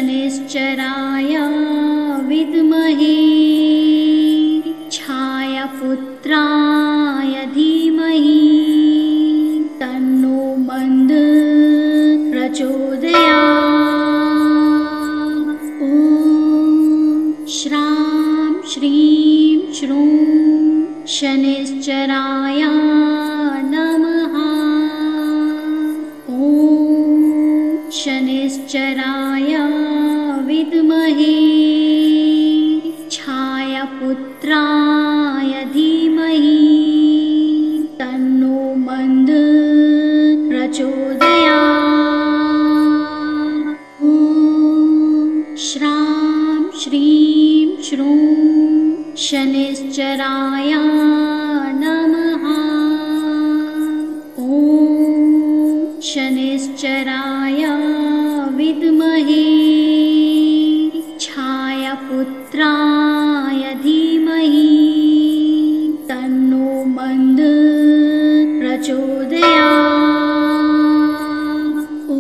शनैश्चराय विद्महे छायापुत्राय धीमहि तन्नो मन्द प्रचोदयात्। ॐ श्रां श्रीं श्रूं शनैश्चराय नमः। ॐ शनैश्चराय विद्महे छायापुत्राय धीमहि तन्नो मन्द प्रचोदयात्। ॐ श्रां श्रीं श्रूं शनैश्चराय नमः। ॐ शनैश्चराय विद्महे छायापुत्राय धीमहि तन्नो मन्द प्रचोदयात्। ॐ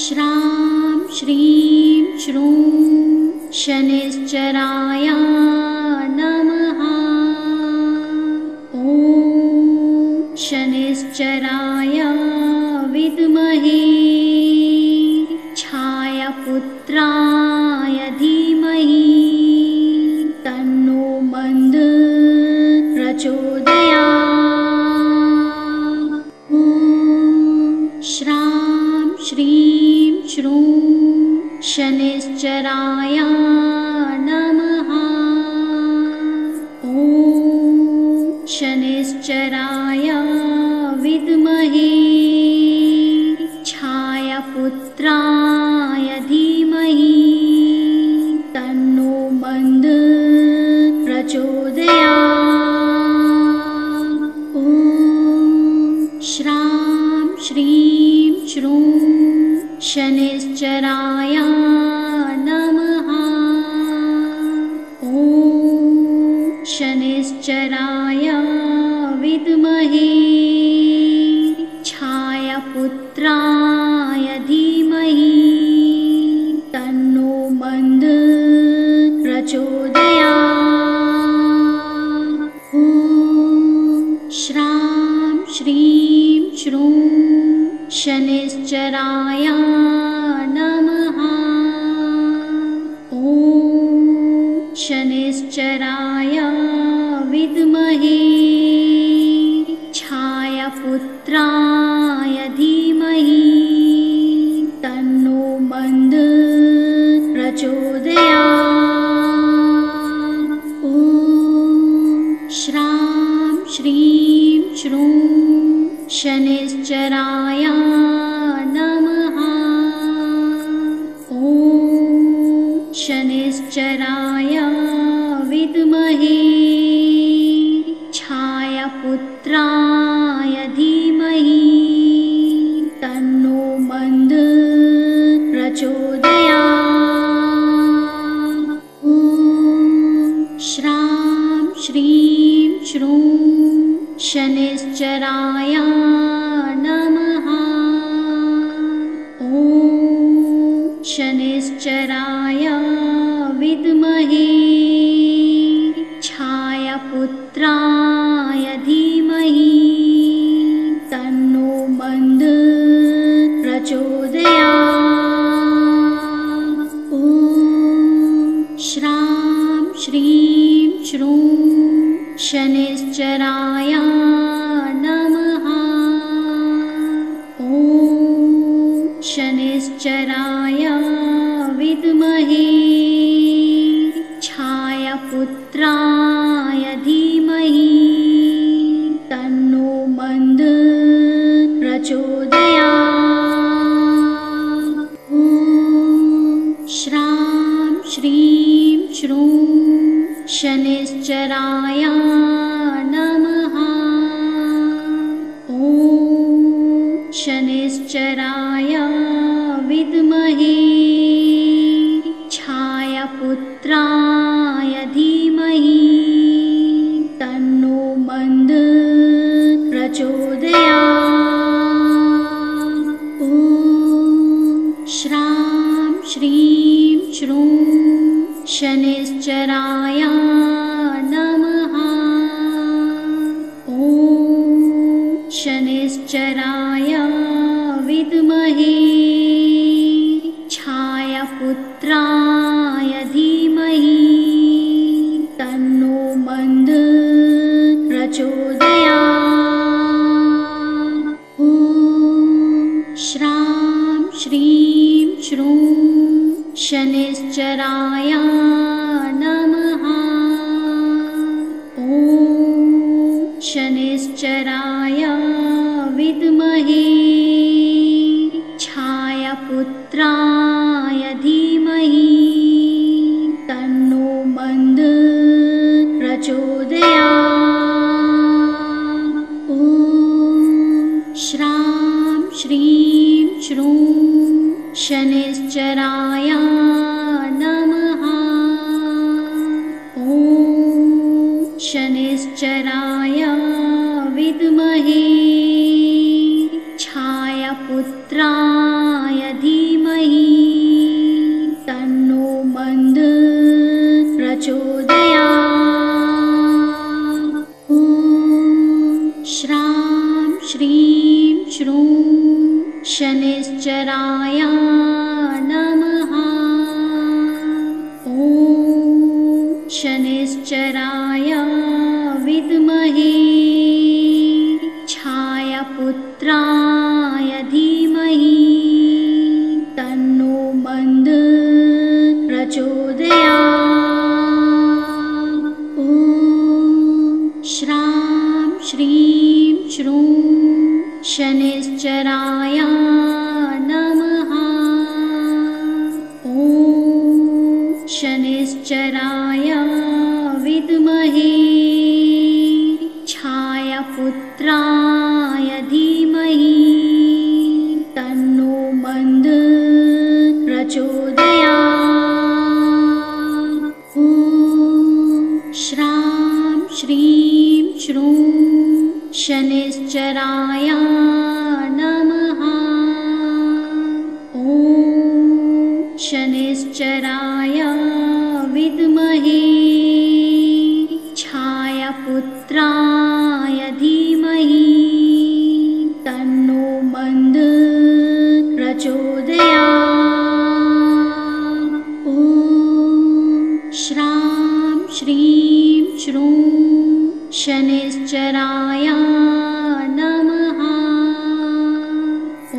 श्रां श्रीं श्रूं शनैश्चराय नमः। ॐ शनैश्चराय विद्महे छायापुत्राय धीमहि तन्नो मन्द प्रचोदयात्। ॐ श्रां श्रीं श्रूं शनैश्चराय नमः। ॐ शनैश्चराय विद्महे छायापुत्राय धीमहि तन्नो मन्द प्रचोदयात्। ॐ श्रां श्रीं श्रूं शनैश्चराय नमः। ॐ शनैश्चराय विद्महे छायापुत्राय धीमहि तन्नो मन्द प्रचोदयात्। ॐ श्रां श्रीं श्रूं शनैश्चराय नमः। ॐ शनैश्चराय विद्महे छायापुत्राय धीमहि तन्नो मन्द प्रचोदयात्। ॐ श्रां श्रीं श्रूं शनैश्चराय नमः। ॐ शनैश्चराय विद्महे छायापुत्राय धीमहि तन्नो मन्द प्रचोदयात्। ॐ श्रां श्रीं श्रूं शनैश्चराय नमः। ॐ शनैश्चराय विद्महे छायापुत्राय धीमहि तन्नो मन्द प्रचोदयात्। ॐ श्रां श्रीं श्रूं शनैश्चराय नमः। ॐ शनैश्चराय विद्महे छायापुत्राय धीमहि तन्नो मन्द प्रचोदयात्। ॐ श्रां श्रीं श्रूं शनैश्चराय नमः। ॐ शनैश्चराय विद्महे छायापुत्राय धीमहि श्रीं श्रूं शनैश्चराय नमः। ॐ शनैश्चराय विद्महे छायापुत्राय धीमहि तन्नो मन्द प्रचोदयात्। ॐ श्रां श्रीं श्रूं शनैश्चराय नमः। ॐ शनैश्चराय विद्महे छायापुत्राय धीमहि तन्नो मन्द प्रचोदयात्। ॐ श्रां श्रीं श्रूं शनैश्चराय नमः। ॐ शनैश्चराय विद्महे छायापुत्राय धीमहि तन्नो मन्द प्रचोदयात्। ॐ श्रां श्रीं श्रूं शनैश्चराय नमः। ॐ शनैश्चराय विद्महे छायापुत्राय धीमहि तन्नो मन्द प्रचोदयात्। ॐ श्रां श्रीं श्रूं शनैश्चराय नमः। ॐ शनैश्चराय विद्महे छायापुत्राय धीमहि तन्नो मन्द प्रचोदयात्। ॐ श्रां श्रीं श्रूं शनैश्चराय नमः। ॐ शनैश्चराय विद्महे छायापुत्राय धीमहि तन्नो मन्द प्रचोदयात्। ॐ श्रां श्रीं श्रूं शनैश्चराय नमः। ॐ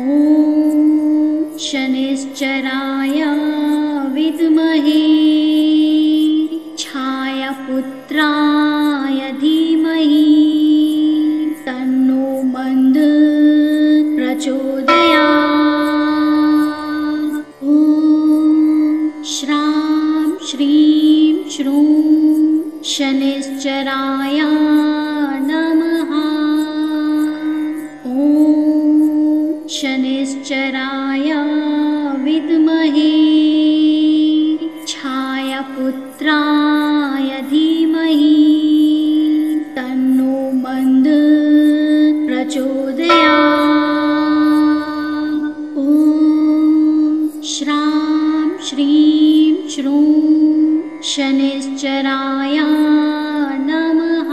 शनैश्चराय विद्महे छायापुत्राय धीमहि तन्नो मन्द प्रचोदयात्। ॐ श्रां श्रीं श्रूं शनैश्चराय नमः। ॐ शनैश्चराय विद्महे छायापुत्राय धीमहि तन्नो मन्द प्रचोदयात्। ॐ श्रां श्रीं श्रूं शनैश्चराय नमः।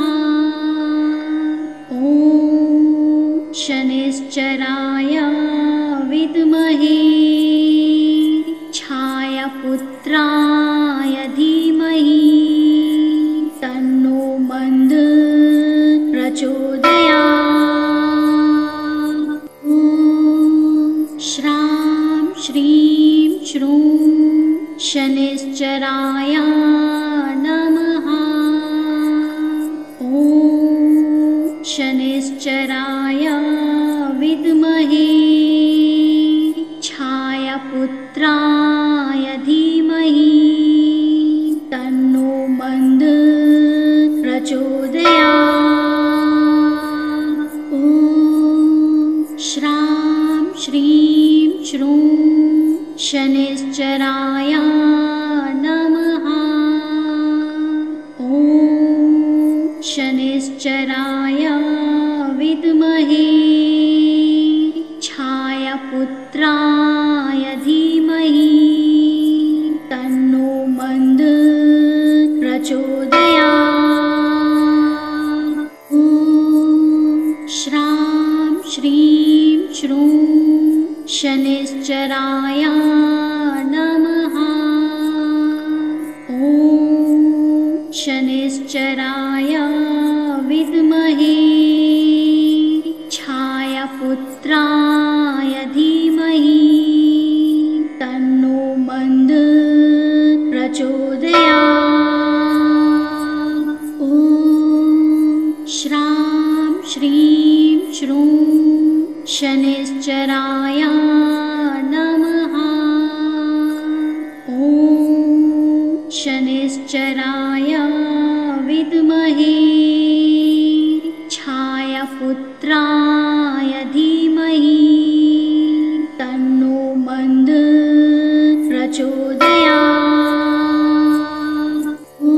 ॐ शनैश्चराय विद्महे छायापुत्राय धीमहि तन्नो मन्द प्रचोदयात्। ॐ श्रां श्रीं श्रूं शनैश्चराय नमः। ॐ शनैश्चराय विद्महे छायापुत्राय धीमहि तन्नो मन्द प्रचोदयात्। ॐ श्रां श्रीं श्रूं शनैश्चराय नमः। ॐ शनैश्चराय विद्महे छायापुत्राय धीमहि प्रचोदयात्। ॐ श्रां श्रीं श्रूं शनैश्चराय नमः। ॐ शनैश्चराय विद्महे छायापुत्राय धीमहि तन्नो मन्द प्रचोदयात्। ॐ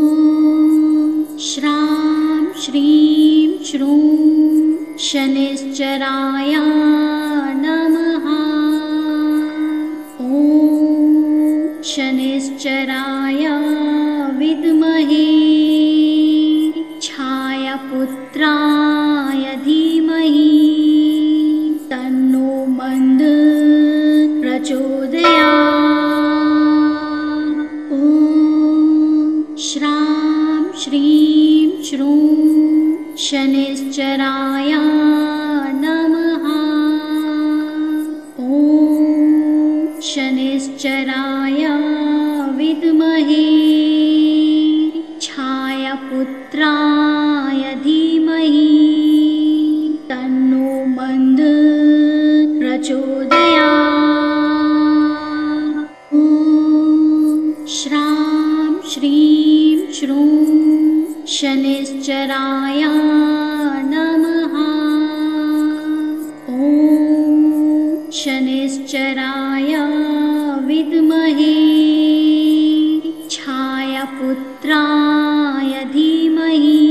श्रां श्रीं श्रूं शनैश्चराय नमः। ॐ शनैश्चराय विद्महे छायापुत्राय धीमहि तन्नो मन्द प्रचोदयात्। ॐ श्रां श्रीं श्रूं शनैश्चराय नमः। ॐ शनैश्चराय विद्महे छायापुत्राय धीमहि तन्नो मन्द प्रचोदयात्। ॐ श्रां श्रीं श्रूं शनैश्चराय नमः। ॐ शनैश्चराय विद्महे छायापुत्राय धीमहि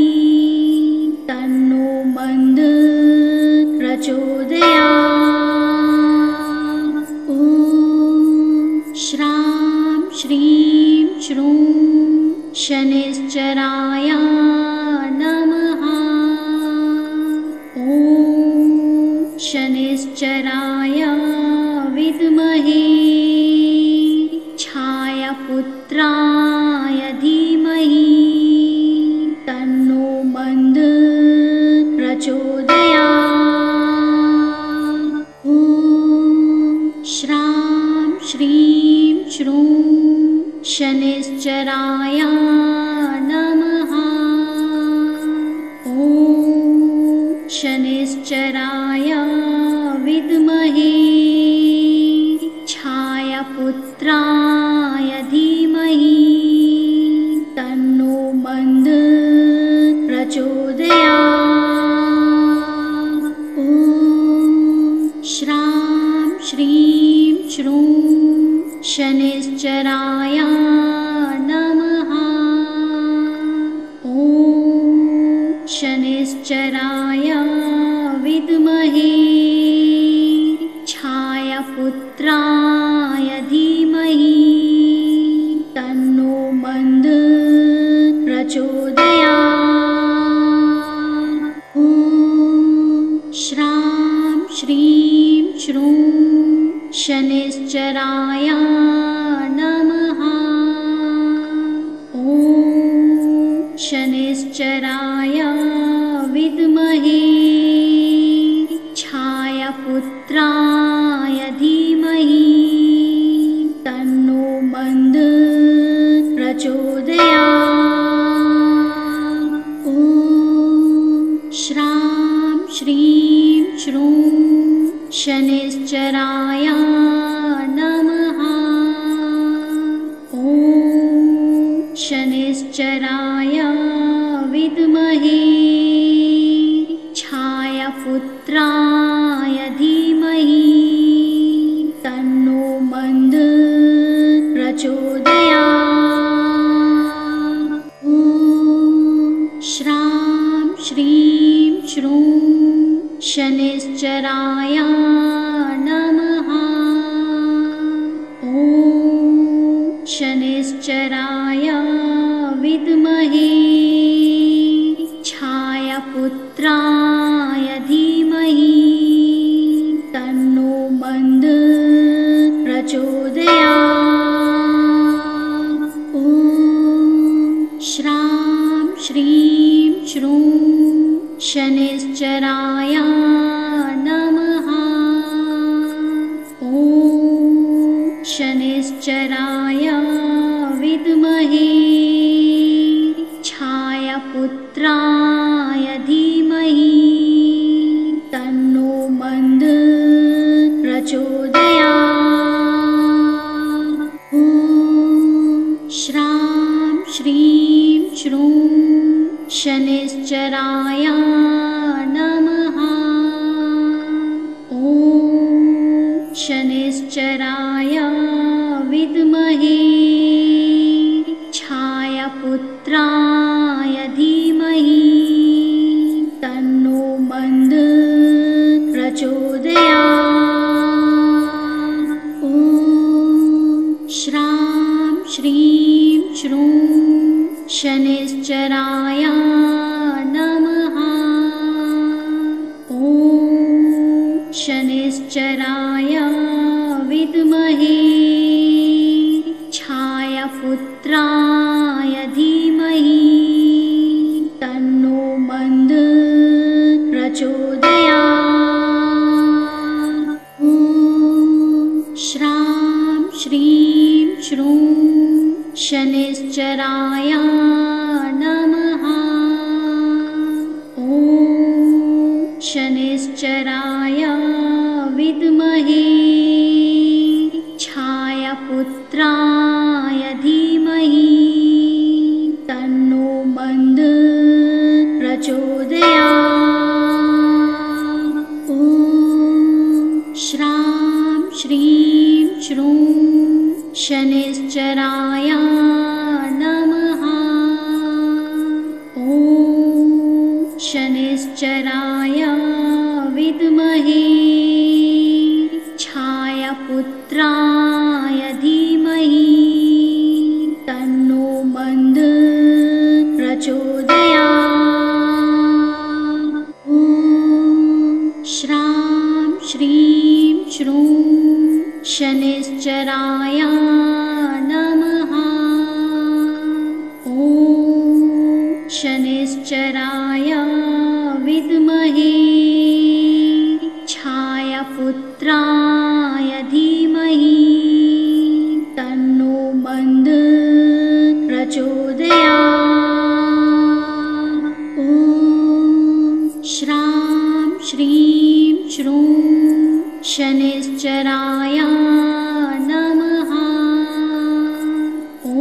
तन्नो मन्द प्रचोदयात्। ॐ श्रां श्रीं श्रूं शनैश्चराय नमः। ॐ शनैश्चराय विद्महे छायापुत्राय धीमहि तन्नो मन्द प्रचोदयात्। ॐ श्रां श्रीं श्रूं शनैश्चराय नमः। ॐ शनैश्चराय विद्महे छायापुत्राय धीमहि तन्नो मन्द प्रचोदयात्। ॐ श्रां श्रीं श्रूं शनैश्चराय नमः। ॐ शनैश्चराय विद्महे छायापुत्राय धीमहि तन्नो मन्द प्रचोदयात्। ॐ श्रां श्रीं श्रूं शनैश्चराय नमः। ॐ शनैश्चराय विद्महे छायापुत्राय धीमहि तन्नो मन्द प्रचोदयात्। ॐ श्रां श्रीं श्रूं शनैश्चराय नमः। ॐ शनैश्चराय विद्महे छायापुत्राय धीमहि तन्नो मन्द प्रचोदयात्। ॐ श्रां श्रीं श्रूं शनैश्चराय नमः। ॐ शनैश्चराय विद्महे छायापुत्राय धीमहि तन्नो मन्द प्रचोदयात्। ॐ श्रां श्रीं श्रूं शनैश्चराय नमः। ॐ शनैश्चराय विद्महे विद्महे छायापुत्राय धीमहि तन्नो मन्दः प्रचोदयात्। ॐ श्रां श्रीं श्रूं शनैश्चराय नमः। ॐ शनैश्चराय विद्महे छायापुत्राय धीमहि तन्नो मन्दः प्रचोदयात्। ॐ श्रां श्रीं श्रूं शनैश्चराय नमः। ॐ शनैश्चराय विद्महे छायापुत्राय धीमहि तन्नो मन्दः प्रचोदयात्। ॐ श्रां श्रीं श्रूं शनैश्चराय नमः। ॐ शनैश्चराय विद्महे छायापुत्राय धीमहि तन्नो मन्दः प्रचोदयात्। ॐ श्रां श्रीं श्रूं शनैश्चराय नमः। ॐ शनैश्चराय विद्महे छायापुत्राय धीमहि तन्नो मन्दः प्रचोदयात्। ॐ श्रां श्रीं श्रूं शनैश्चराय नमः। ॐ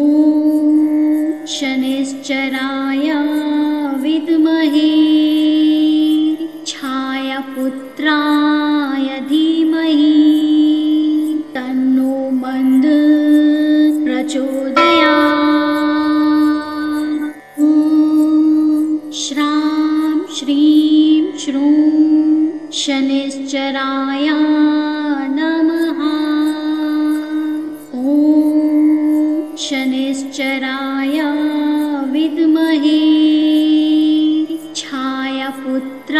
शनैश्चराय विद्महे छायापुत्राय धीमहि तन्नो मन्दः प्रचोदयात्। ॐ श्रां श्रीं श्रूं शनैश्चराय नमः। ॐ शनैश्चराय विद्महे छायापुत्राय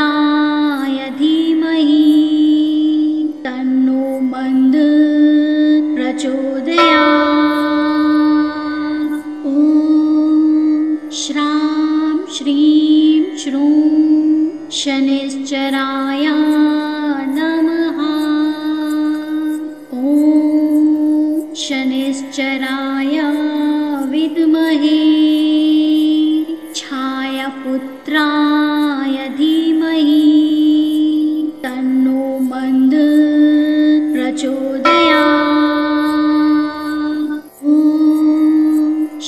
धीमहि तन्नो मन्दः प्रचोदयात्। ॐ श्रां श्रीं श्रूं शनैश्चराय नमः। ॐ शनैश्चराय विद्महे छायापुत्राय धीमहि तन्नो मन्दः प्रचोदयात्। ॐ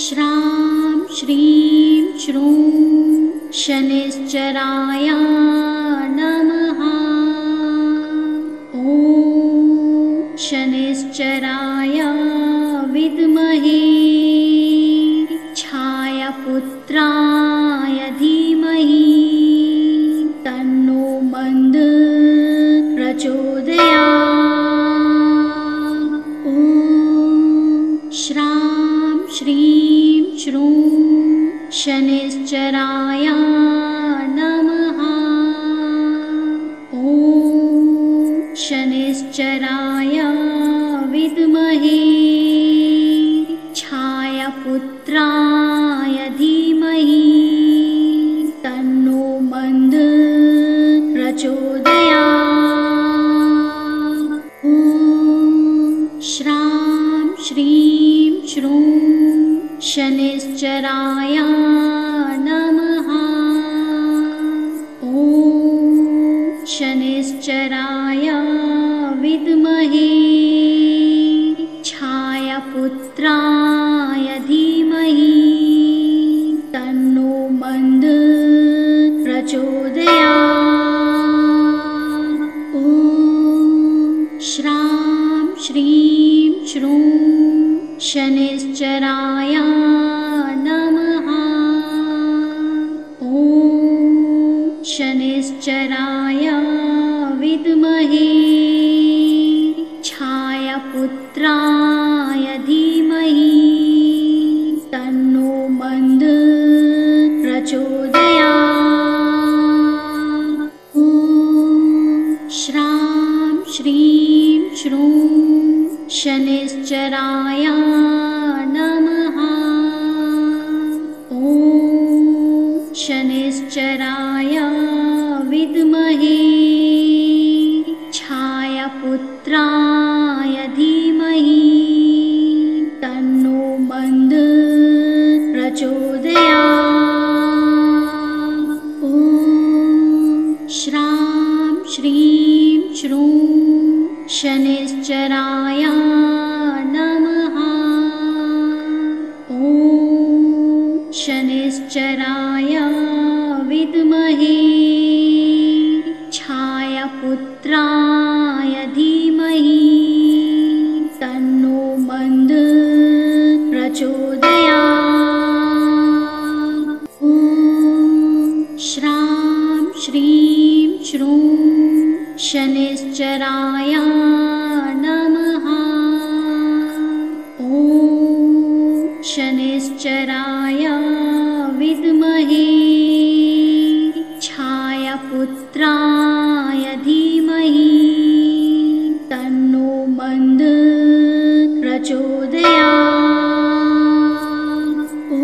श्रां श्रीं श्रूं शनैश्चराय नमः। ॐ शनैश्चराय विद्महे छायापुत्राय धीमहि तन्नो मन्दः प्रचोदयात्। ॐ श्रां श्रीं श्रूं शनैश्चराय नमः। ॐ शनैश्चराय विद्महे छायापुत्राय धीमहि तन्नो मन्दः प्रचोदयात्। ॐ श्रां श्रीं श्रूं शनैश्चराय नमः। ॐ शनैश्चराय विद्महे छायापुत्राय धीमहि तन्नो मन्दः प्रचोदयात्। ॐ श्रां श्रीं श्रूं शनिश्चराय नमः। ॐ शनिश्चराय विद्महे छायापुत्राय धीमहि तन्नो मन्दः प्रचोदयात्। ॐ श्रां श्रीं श्रूं शनिश्चराय नमः। ॐ शनिश्चराय विद्महे छायापुत्राय धीमहि तन्नो मन्दः प्रचोदयात्। ॐ श्रां श्रीं श्रूं शनिश्चराय नमः। ॐ शनिश्चराय विद्महे छायापुत्राय धीमहि तन्नो मन्दः प्रचोदयात्। ॐ श्रां श्रीं श्रूं शनिश्चराय नमः। ॐ शनिश्चराय विद्महे छायापुत्राय धीमहि तन्नो मन्दः प्रचोदयात्। ॐ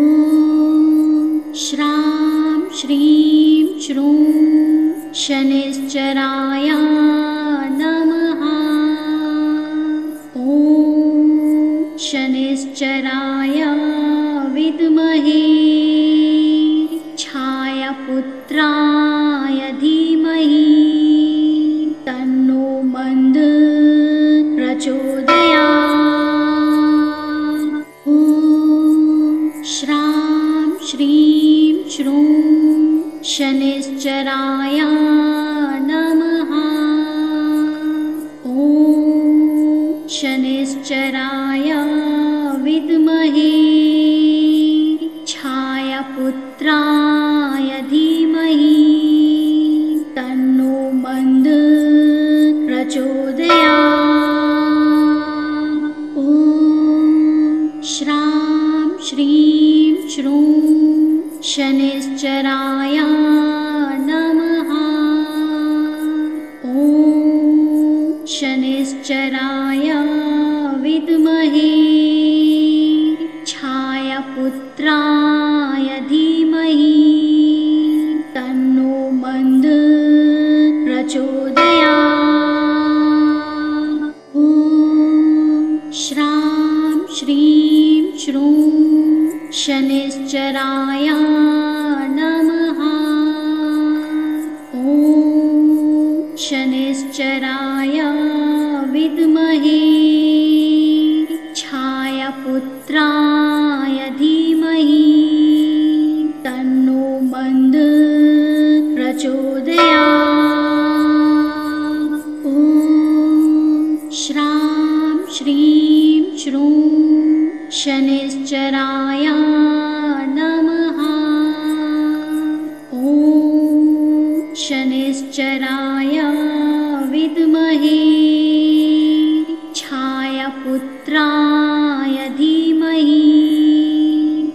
श्रां श्रीं श्रूं शनिश्चराय नमः। ॐ शनिश्चराय विद्महे छायापुत्राय धीमहि तन्नो मन्दः प्रचोदयात्। ॐ श्रां श्रीं श्रूं शनिश्चराय नमः। ॐ शनिश्चराय विद्महे छायापुत्राय धीमहि तन्नो मन्दः प्रचोदयात्। ॐ श्रां श्रीं श्रूं शनिश्चराय नमः। ॐ शनिश्चराय विद्महे छायापुत्राय धीमहि तन्नो मन्दः प्रचोदयात्। ॐ श्रां श्रीं श्रूं शनिश्चराय नमः। ॐ शनिश्चराय विद्महे छायापुत्राय धीमहि तन्नो मन्दः प्रचोदयात्। ॐ श्रां श्रीं श्रूं शनिश्चराय नमः। ॐ शनिश्चराय विद्महे छायापुत्राय धीमहि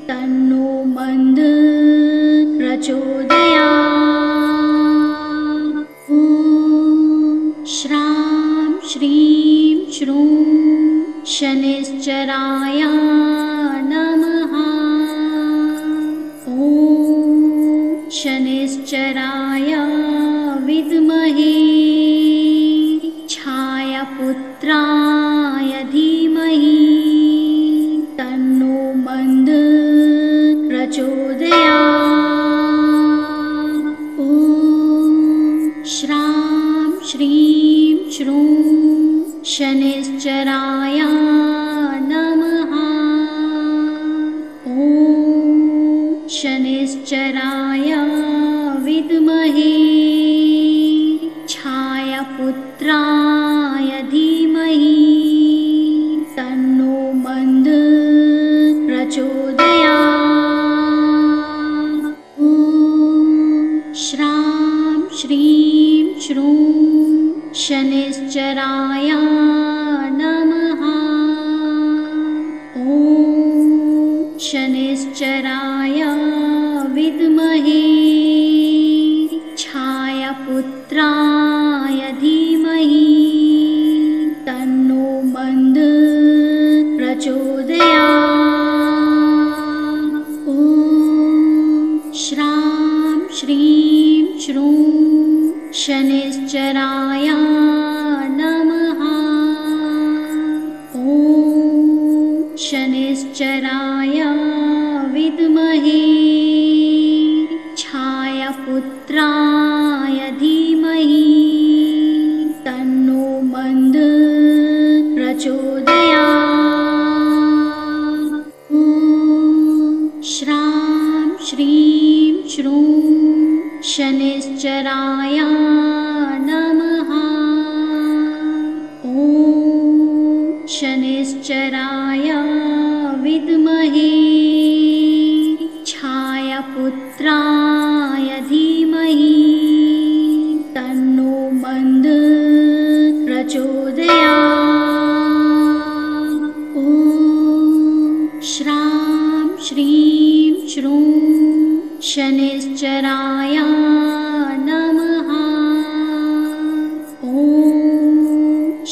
तन्नो मन्दः प्रचोदयात्। ॐ श्रां श्रीं श्रूं शनिश्चराय नमः। ॐ शनिश्चराय विद्महे छायापुत्राय धीमहि तन्नो मन्दः प्रचोदयात्। ॐ श्रां श्रीं श्रूं शनिश्चराय नमः। ॐ शनिश्चराय विद्महे छायापुत्राय धीमहि तन्नो मन्दः शनिश्चराय विद्महे छायापुत्राय धीमहि तन्नो मन्द प्रचोदयात्। ॐ श्रां श्रीं श्रूं शनिश्चराय नमः। ॐ शनिश्चराय विद्महे छायापुत्राय धीमहि तन्नो मन्द प्रचोदयात्। ॐ श्रां श्रीं श्रूं शनिश्चराय नमः। ॐ शनिश्चराय विद्महे छायापुत्राय धीमहि तन्नो मन्द प्रचोदयात्। ॐ श्रां श्रीं श्रूं शनिश्चराय नमः। ॐ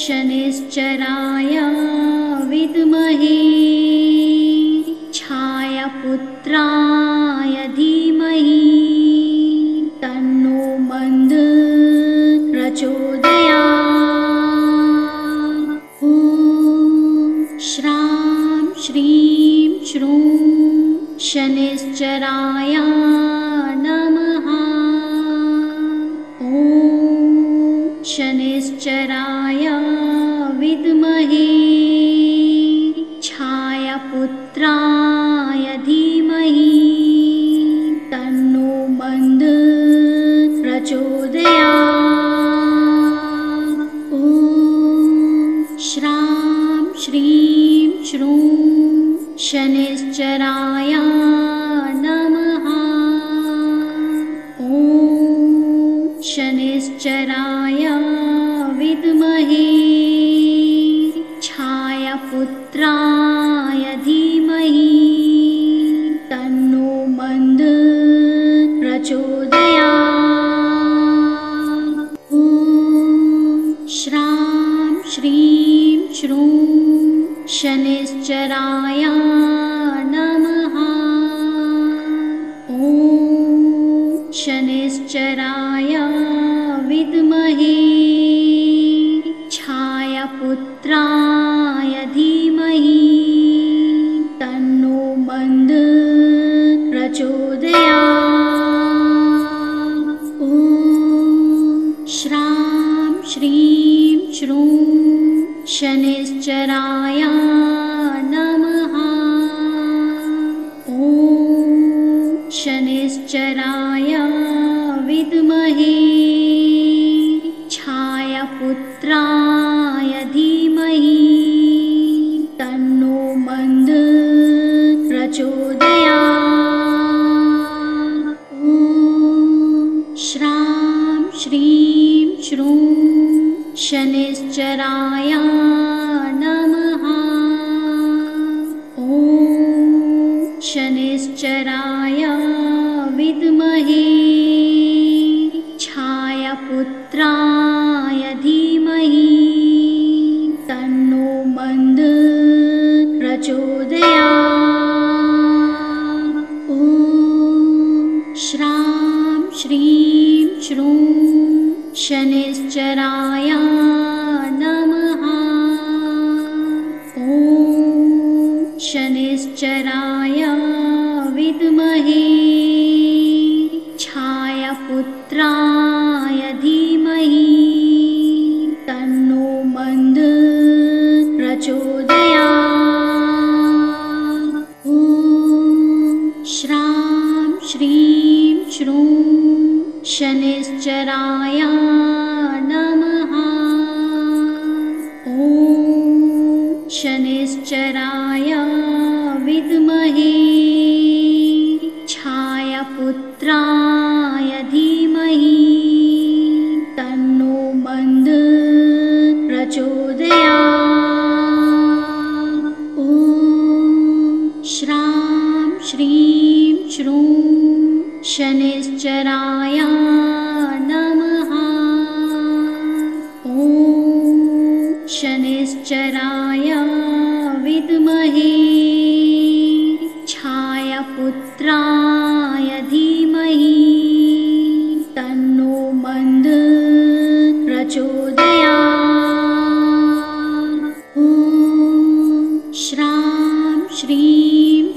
शनिश्चराय विद्महे छायापुत्राय धीमहि तन्नो मन्द प्रचोदयात्। ॐ श्रां श्रीं श्रूं शनिश्चराय नमः। ॐ शनिश्चराय विद्महे छायापुत्राय धीमहि तन्नो मन्द प्रचोदयात्। ॐ श्रां श्रीं श्रूं शनिश्चराय नमः। ॐ शनिश्चराय विद्महे छायापुत्राय धीमहि तन्नो मन्द प्रचोदयात्। ॐ श्रां श्रीं श्रूं शनिश्चराय नमः। ॐ शनिश्चराय विद्महे छायापुत्राय धीमहि तन्नो मन्द प्रचोदयात्। ॐ श्रां श्रीं श्रूं शनिश्चराय नमः। ॐ शनिश्चराय विद्महे छायापुत्राय धीमहि तन्नो मन्द प्रचोदयात्। ॐ श्रां श्रीं श्रूं शनिश्चराय नमः। ॐ शनिश्चराय विद्महे छायापुत्राय धीमहि तन्नो मन्द प्रचोदयात्। ॐ श्रां श्रीं श्रूं शनिश्चराय नमः। ॐ शनिश्चराय विद्महे छायापुत्राय धीमहि तन्नो मन्द प्रचोदयात्। ॐ श्रां श्रीं श्रूं शनिश्चराय नमः। ॐ शनिश्चराय विद्महे छाया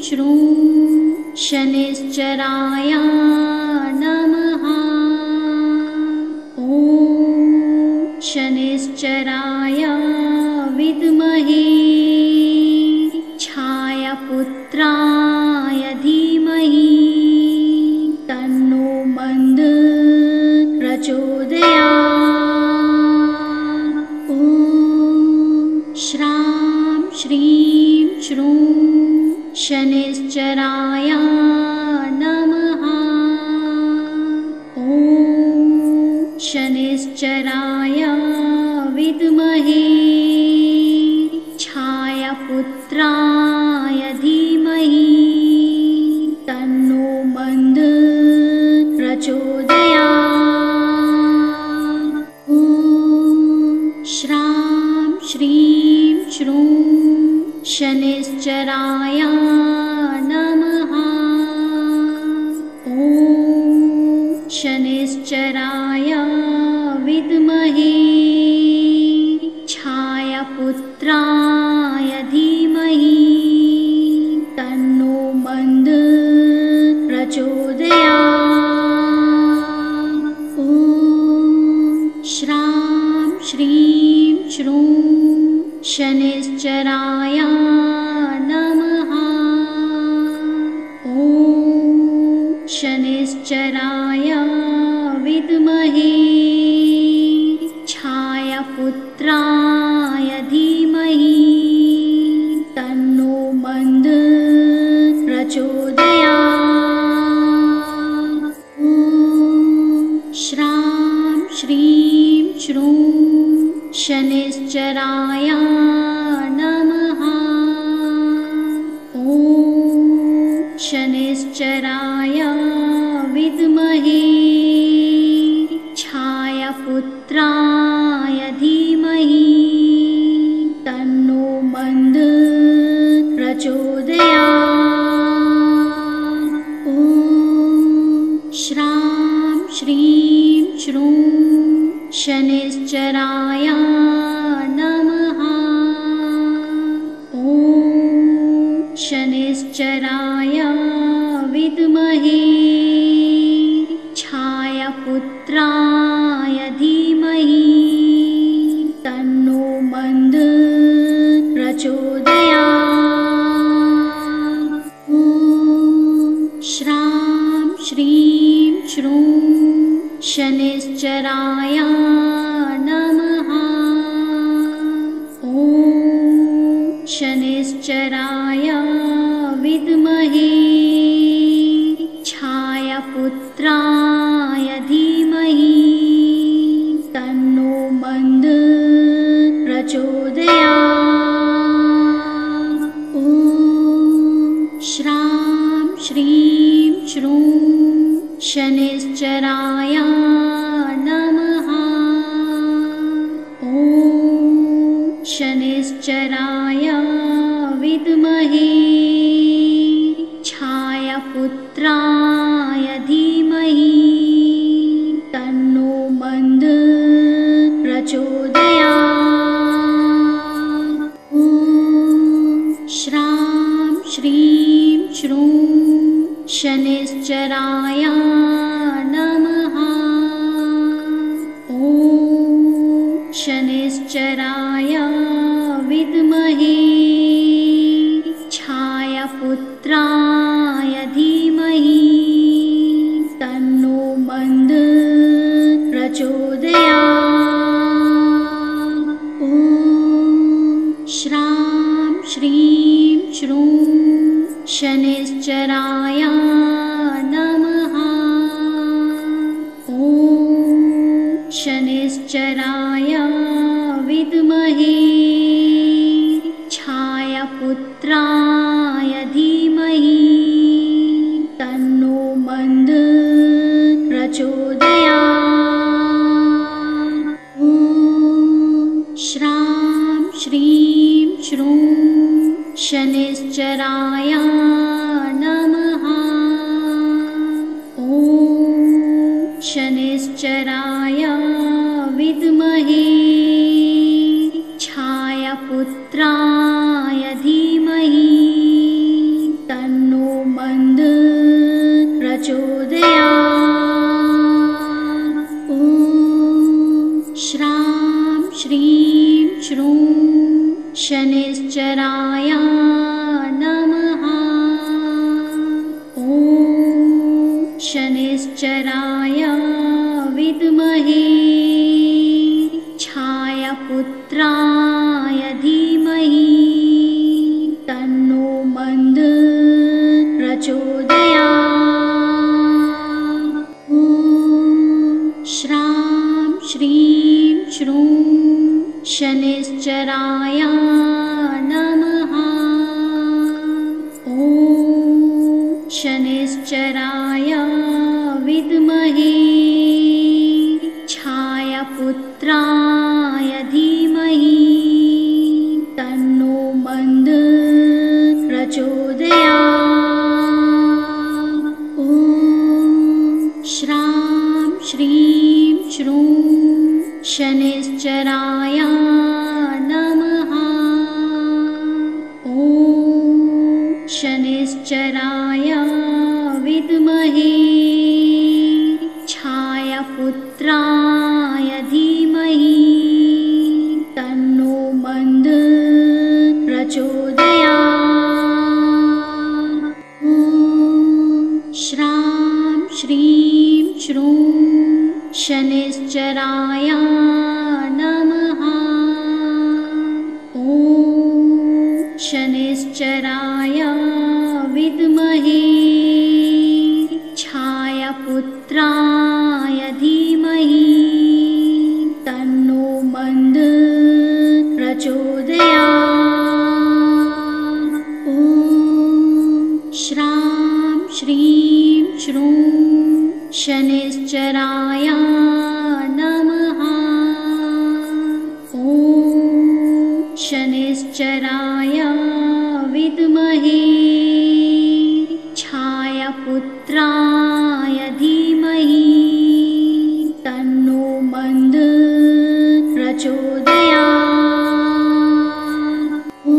श्रूं शनैश्चराय नमः। ॐ शनैश्चराय विद्महे छायापुत्राय धीमहि तन्नो मन्द प्रचोदयात्। ॐ श्रां श्रीं श्रूं शनैश्चराय नमः। ॐ शनैश्चराय विद्महे छायापुत्राय धीमहि तन्नो मन्द प्रचोदयात्। ॐ श्रां श्रीं श्रूं शनैश्चराय नमः। ॐ शनैश्चराय विद्महे छायापुत्राय धीमहि तन्नो मन्द प्रचोदयात्। ॐ श्रां श्रीं श्रूं शनैश्चराय नमः। ॐ शनैश्चराय विद्महे छायापुत्राय धीमहि तन्नो मन्द प्रचोदयात्। ॐ श्रां श्रीं श्रूं शनैश्चराय नमः। ॐ शनैश्चराय विद्महे छायापुत्राय धीमहि तन्नो मन्द प्रचोदयात्। ॐ श्रां श्रीं श्रूं शनैश्चराय नमः। ॐ शनैश्चराय विद्महे छायापुत्राय धीमहि तन्नो मन्द प्रचोदयात्। ॐ श्रां श्रीं श्रूं शनैश्चराय नमः। ॐ शनैश्चराय विद्महे छायापुत्राय धीमहि तन्नो मन्द प्रचोदयात्। ॐ श्रां श्रीं श्रूं शनैश्चराय नमः। ॐ शनैश्चराय विद्महे छायापुत्राय धीमहि तन्नो मन्द प्रचोदयात्। ॐ श्रां श्रीं श्रूं शनैश्चराय नमः। ॐ शनैश्चराय विद्महे छायापुत्राय धीमहि तन्नो मन्द प्रचोदयात्। ॐ श्रां श्रीं श्रूं शनैश्चराय नमः। ॐ शनैश्चराय विद्महे छायापुत्राय धीमहि तन्नो मन्द प्रचोदयात्। ॐ श्रां श्रीं श्रूं शनैश्चराय नमः। शनिश्चराय विद्महे छायापुत्राय धीमहि तन्नो मन्द प्रचोदयात्। ॐ श्रां श्रीं श्रूं शनिश्चराय नमः। ॐ शनिश्चराय विद्महे छायापुत्राय धीमहि तन्नो मन्द प्रचोदयात्। ॐ श्रां श्रीं श्रूं शनिश्चराय नमः। ॐ शनिश्चराय विद्महे छायापुत्राय धीमहि तन्नो मन्द प्रचोदयात्। ॐ श्रां श्रीं श्रूं शनिश्चराय नमः। ॐ शनिश्चराय विद्महे छायापुत्राय धीमहि तन्नो मन्द प्रचोदयात्। ॐ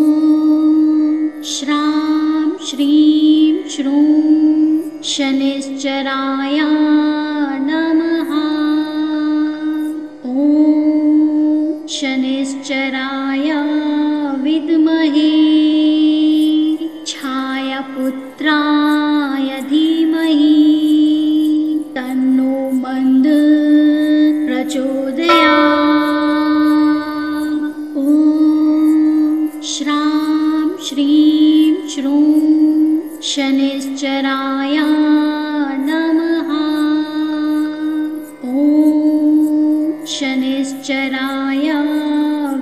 श्रां श्रीं श्रूं शनिश्चराय नमः। ॐ शनिश्चराय विद्महे छायापुत्राय धीमहि तन्नो मन्द प्रचोदयात्। ॐ श्रां श्रीं श्रूं शनिश्चराय नमः। ॐ शनिश्चराय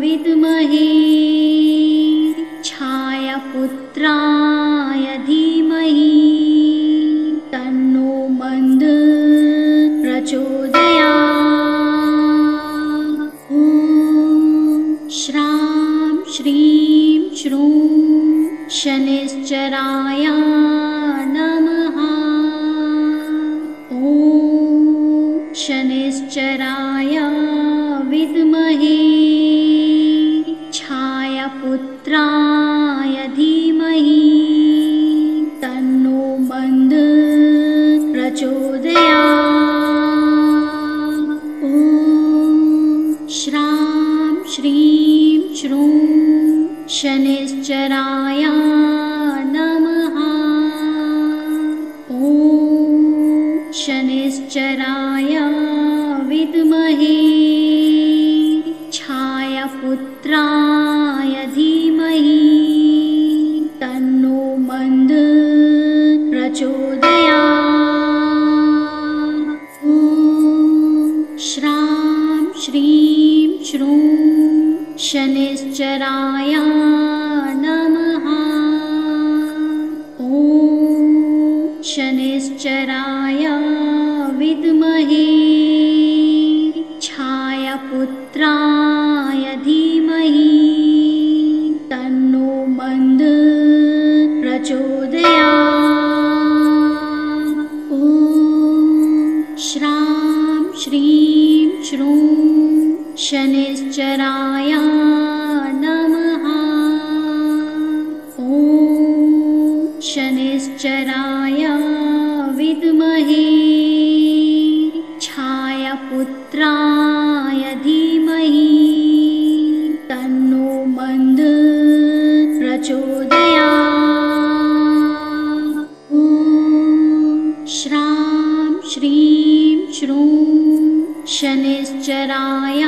विद्महे छायापुत्राय धीमहि तन्नो मन्द प्रचोदयात्। ॐ श्रां श्रीं श्रूं शनिश्चराय नमः। ॐ शनिश्चराय विद्महे छायापुत्राय धीमहि तन्नो मन्द प्रचोदयात्। ॐ श्रां श्रीं श्रूं शनिश्चराय नमः। ॐ शनिश्चराय विद्महे छायापुत्राय धीमहि तन्नो मन्द प्रचोदयात्। ॐ श्रां श्रीं श्रूं शनिश्चराय नमः। ॐ शनिश्चराय विद्महे छायापुत्राय धीमहि तन्नो मन्द प्रचोदयात्। ॐ श्रां श्रीं श्रूं शनिश्चराय नमः। ॐ शनिश्चराय विद्महे छायापुत्राय धीमहि तन्नो मन्द प्रचोदयात्। ॐ श्रां श्रीं श्रूं शनिश्चराय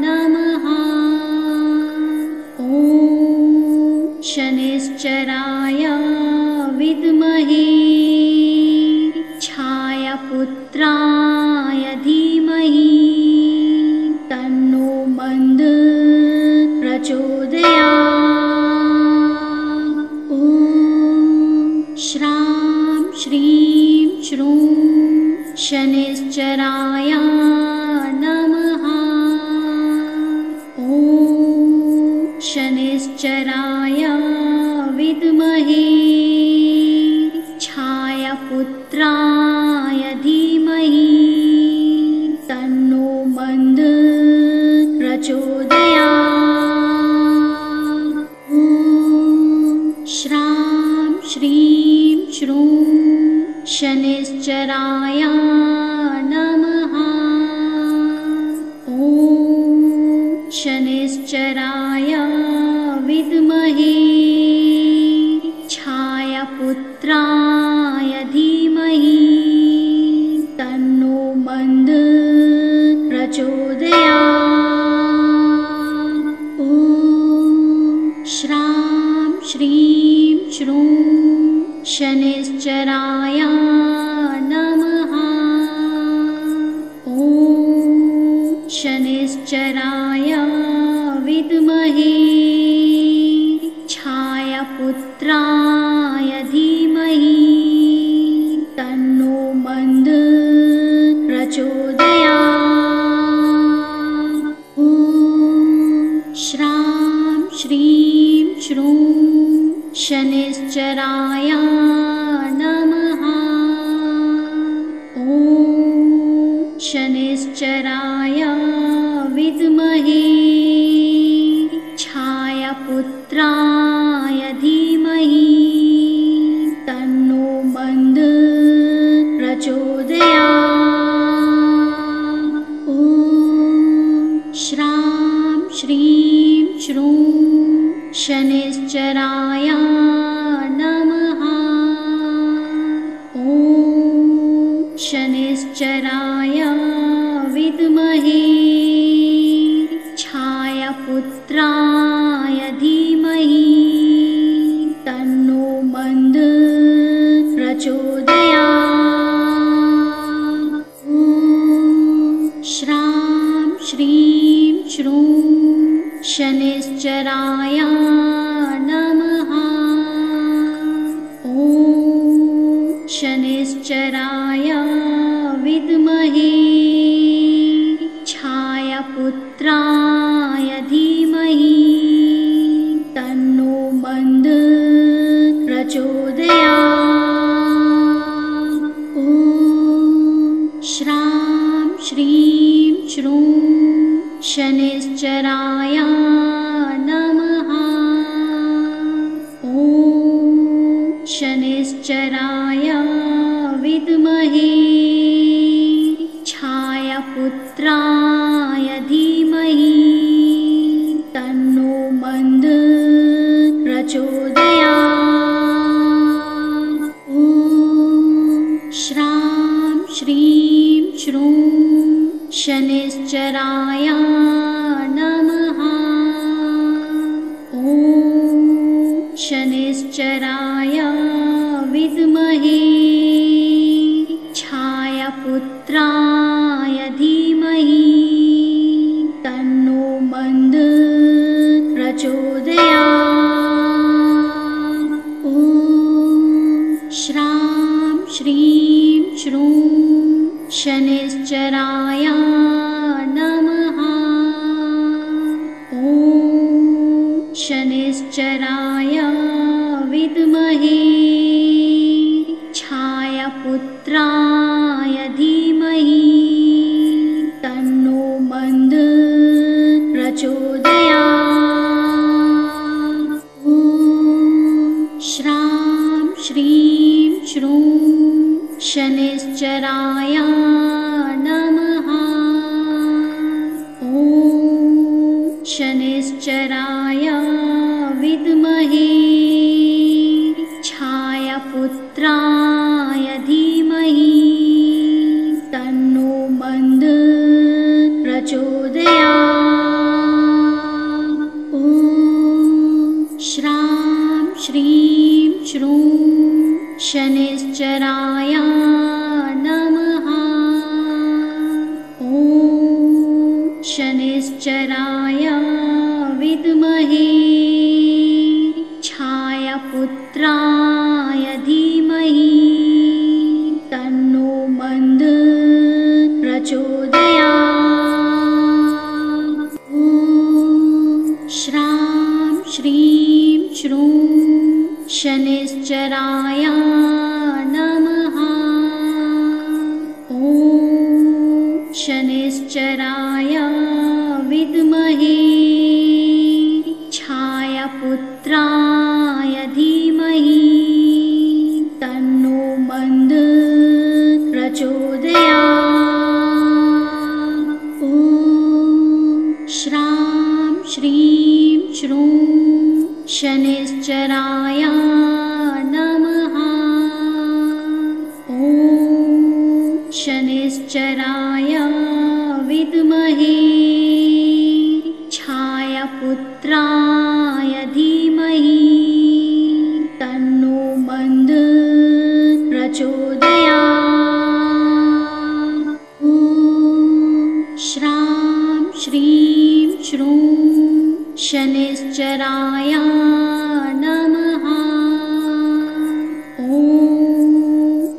नमः। ॐ शनिश्चराय विद्महे छायापुत्राय धीमहि श्रीं श्रूं शनैश्चराय नमः। ॐ शनैश्चराय विद्महे छायापुत्राय धीमहि तन्नो मन्द प्रचोदयात्। ॐ श्रां श्रीं श्रूं शनैश्चराय नमः। ॐ शनैश्चराय विद्महे छायापुत्राय धीमहि तन्नो मन्द प्रचोदयात्। ॐ श्रां श्रीं श्रूं शनैश्चराय नमः। ॐ शनैश्चराय विद्महे छायापुत्राय धीमहि तन्नो मन्द प्रचोदयात्। ॐ श्रां श्रीं श्रूं शनैश्चराय नमः। ॐ शनैश्चराय विद्महे छायापुत्राय धीमहि तन्नो मन्द प्रचोदयात्। ॐ श्रां श्रीं श्रूं शनैश्चराय नमः। ॐ शनैश्चराय विद्महे छायापुत्राय धीमहि तन्नो मन्द प्रचोदयात्। ॐ श्रां श्रीं श्रूं शनैश्चराय नमः। ॐ शनैश्चराय विद्महे छायापुत्राय धीमहि तन्नो मन्द प्रचोदयात्। ॐ श्रां श्रीं श्रूं शनैश्चराय नमः। ॐ शनैश्चराय विद्महे छायापुत्राय धीमहि तन्नो मन्द प्रचोदयात्। ॐ श्रां श्रीं श्रूं शनैश्चराय नमः। ॐ शनैश्चराय विद्महे छायापुत्राय धीमहि तन्नो मन्द प्रचोदयात्। ॐ श्रां श्रीं श्रूं शनैश्चराय नमः। ॐ शनैश्चराय विद्महे छायापुत्राय धीमहि तन्नो मन्द प्रचोदयात्। ॐ श्रां श्रीं श्रूं शनैश्चराय नमः। ॐ शनैश्चराय विद्महे छायापुत्राय धीमहि तन्नो मन्द प्रचोदयात्। ॐ श्रां श्रीं श्रूं शनैश्चराय नमः। ॐ शनैश्चराय विद्महे छायापुत्राय धीमहि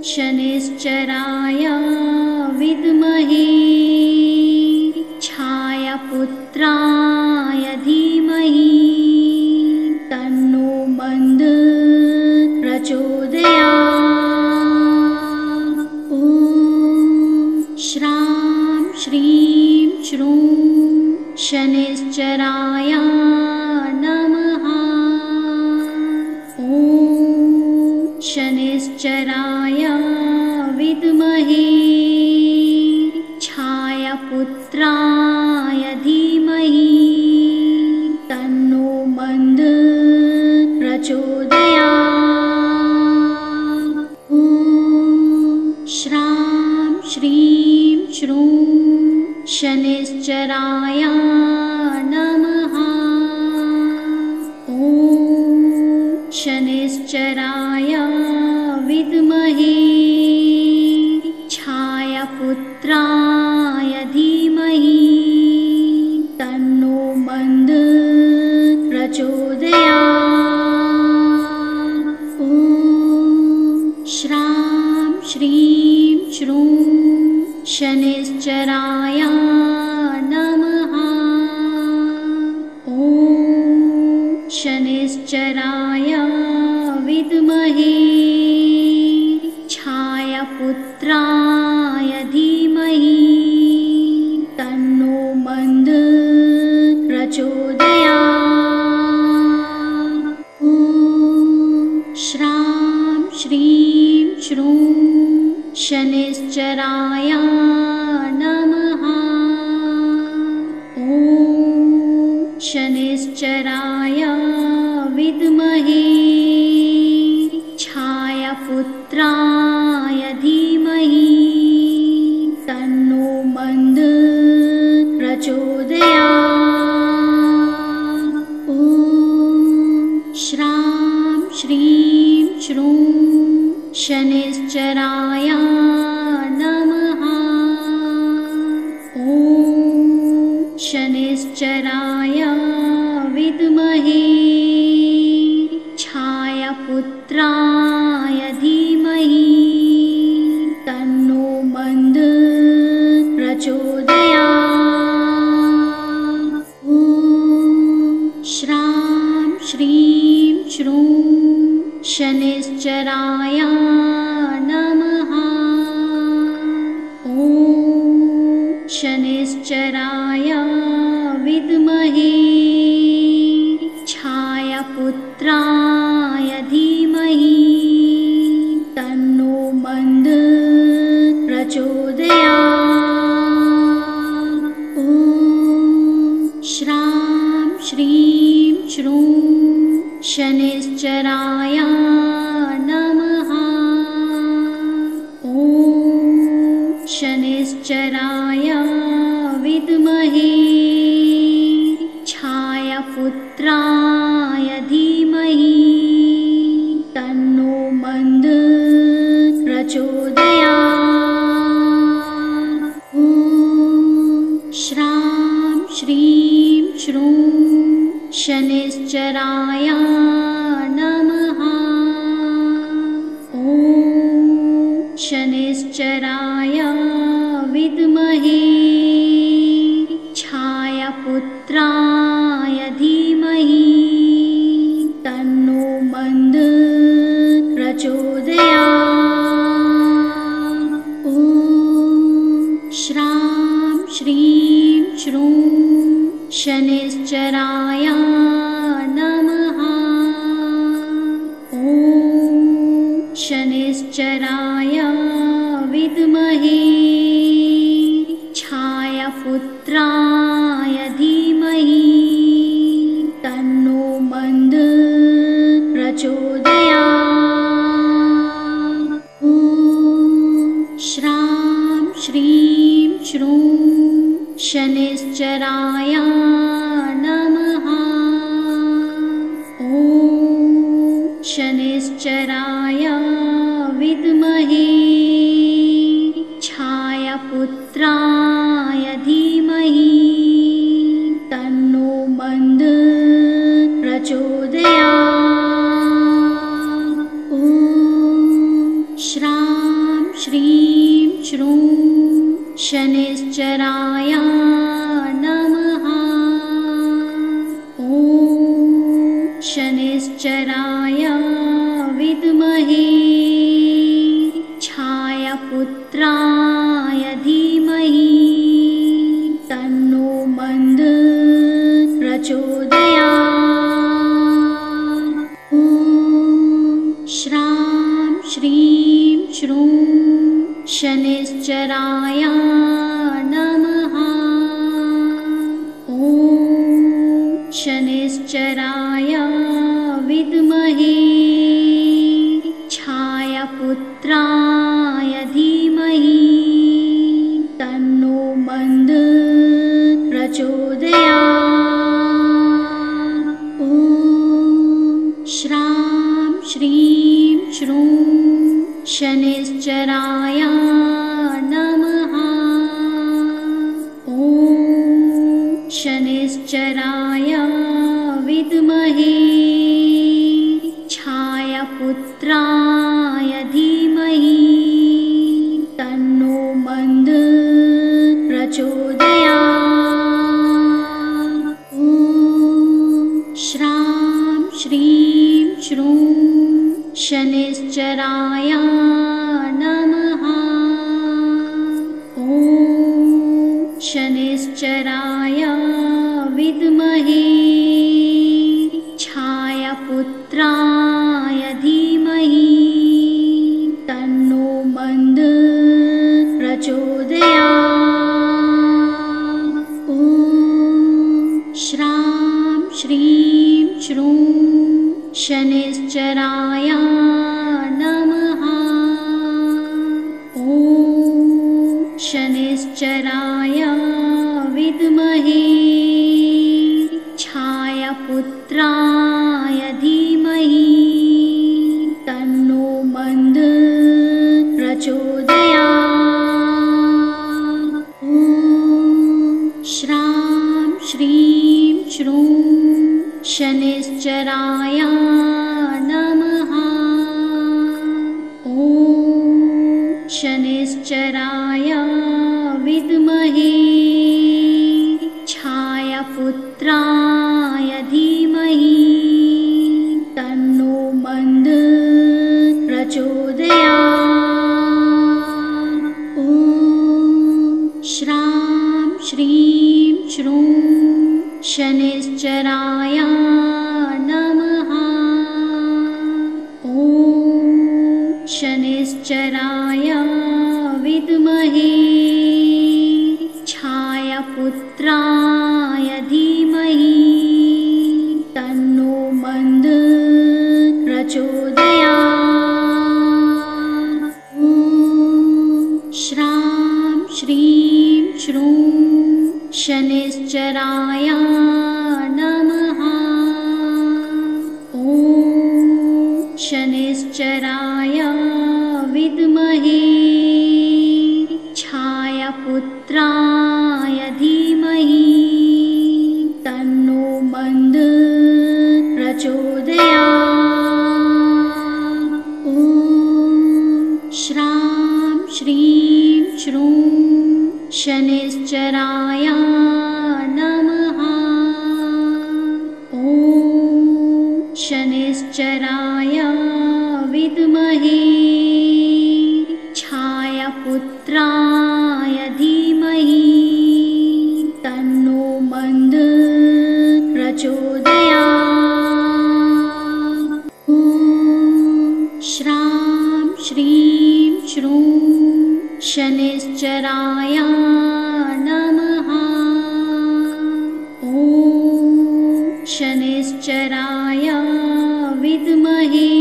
शनिश्चराय विद्महे छायापुत्राय धीमहि तन्नो मन्द प्रचोदयात्। ॐ श्रां श्रीं श्रूं शनिश्चराय नमः। ॐ शनिश्चराय विद्महे छायापुत्राय धीमहि तन्नो मन्द प्रचोदयात्। ॐ श्रां श्रीं श्रूं शनिश्चराय नमः। ॐ शनिश्चराय विद्महे छायापुत्राय धीमहि तन्नो मन्द प्रचोदयात्। ॐ श्रां श्रीं श्रूं शनिश्चराय नमः। ॐ शनिश्चराय विद्महे छायापुत्राय धीमहि तन्नो मन्द प्रचोदयात्। ॐ श्रां श्रीं श्रूं शनिश्चराय नमः। ॐ शनिश्चराय विद्महे छायापुत्राय धीमहि तन्नो मन्द प्रचोदयात्। ॐ श्रां श्रीं श्रूं शनिश्चराय नमः। ॐ शनिश्चराय विद्महे छायापुत्राय धीमहि तन्नो मन्द प्रचोदयात्। ॐ श्रां श्रीं श्रूं शनिश्चराय नमः। ॐ शनिश्चराय विद्महे छायापुत्राय धीमहि तन्नो मन्द प्रचोदयात्। ॐ श्रां श्रीं श्रूं शनिश्चराय नमः। ॐ शनिश्चराय विद्महे छायापुत्राय धीमहि तन्नो मन्द प्रचोदयात्। ॐ श्रां श्रीं श्रूं शनिश्चराय नमः। ॐ शनिश्चराय विद्महे छायापुत्राय धीमहि तन्नो मन्द प्रचोदयात्। ॐ श्रां श्रीं श्रूं शनिश्चराय नमः। ॐ शनिश्चराय विद्महे छायापुत्राय धीमहि तन्नो मन्द प्रचोदयात्। ॐ श्रां श्रीं श्रूं शनिश्चराय नमः। ॐ शनिश्चराय विद्महे छायापुत्राय धीमहि तन्नो मन्द प्रचोदयात्। ॐ श्रां पुत्राय धीमहि तन्नो मन्दः प्रचोदयात्। ॐ श्रां श्रीं श्रूं शनैश्चराय नमः। ॐ शनैश्चराय विद्महे छायापुत्राय धीमहि तन्नो मन्दः प्रचोदयात्। ॐ श्रां श्रीं श्रूं शनैश्चराय नमः। ॐ शनैश्चराय विद्महे छायापुत्राय धीमहि तन्नो मन्दः प्रचोदयात्। ॐ श्रां श्रीं श्रूं शनैश्चराय नमः। ॐ शनैश्चराय विद्महे छायापुत्राय धीमहि तन्नो मन्दः प्रचोदयात्। ॐ श्रां श्रीं श्रूं शनैश्चराय नमः। ॐ शनैश्चराय विद्महे छायापुत्राय धीमहि तन्नो मन्दः प्रचोदयात्। ॐ श्रां श्रीं श्रूं शनैश्चराय नमः। ॐ शनैश्चराय विद्महे छायापुत्राय धीमहि तन्नो मन्दः प्रचोदयात्। ॐ श्रां श्रीं श्रूं शनैश्चराय नमः। ॐ शनैश्चराय विद्महे छायापुत्राय धीमहि तन्नो मन्दः प्रचोदयात्। ॐ श्रां श्रीं श्रूं शनैश्चराय नमः। ॐ शनैश्चराय विद्महे छायापुत्राय धीमहि तन्नो मन्दः प्रचोदयात्। ॐ श्रां श्रीं श्रूं शनैश्चराय नमः। ॐ शनैश्चराय विद्महे छायापुत्राय धीमहि तन्नो मन्दः प्रचोदयात्। ॐ श्रां श्रीं श्रूं शनैश्चराय नमः। ॐ शनैश्चराय विद्महे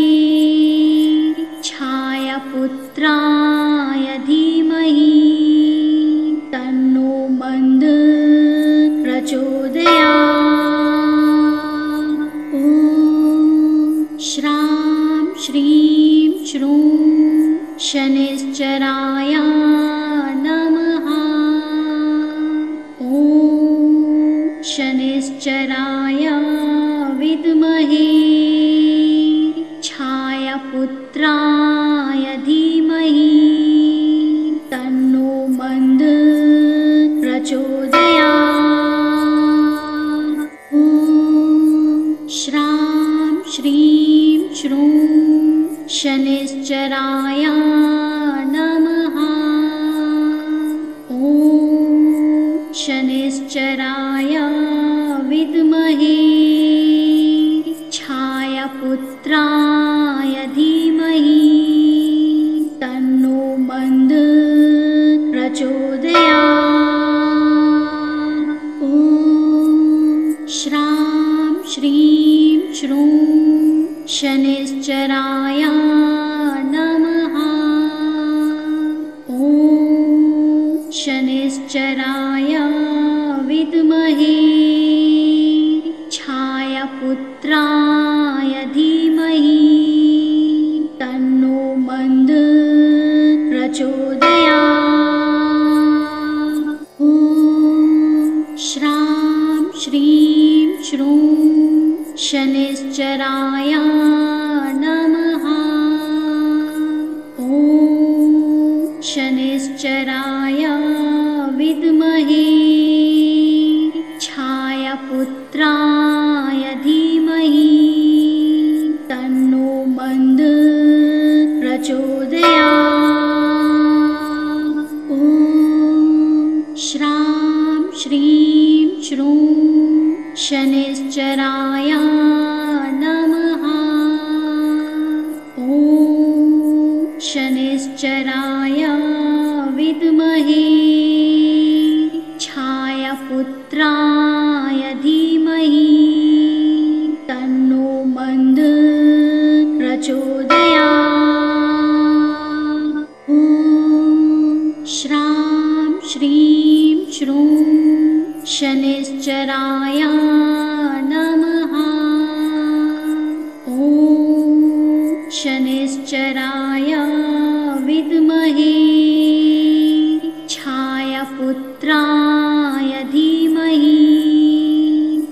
छायापुत्राय धीमहि तन्नो मन्दः प्रचोदयात्। ॐ श्रां श्रीं श्रूं शनैश्चराय नमः। ॐ शनैश्चराय विद्महे छायापुत्राय धीमहि तन्नो मन्दः प्रचोदयात्। ॐ श्रां श्रीं श्रूं शनैश्चराय नमः। शनिश्चराय विद्महे छायापुत्राय धीमहि तन्नो मन्द प्रचोदयात्। ॐ श्रां श्रीं श्रूं शनिश्चराय नमः। ॐ शनिश्चराय विद्महे छायापुत्राय धीमहि तन्नो मन्द प्रचोदयात्। ॐ श्रां श्रीं श्रूं शनिश्चराय नमः। ॐ शनिश्चराय विद्महे छायापुत्राय धीमहि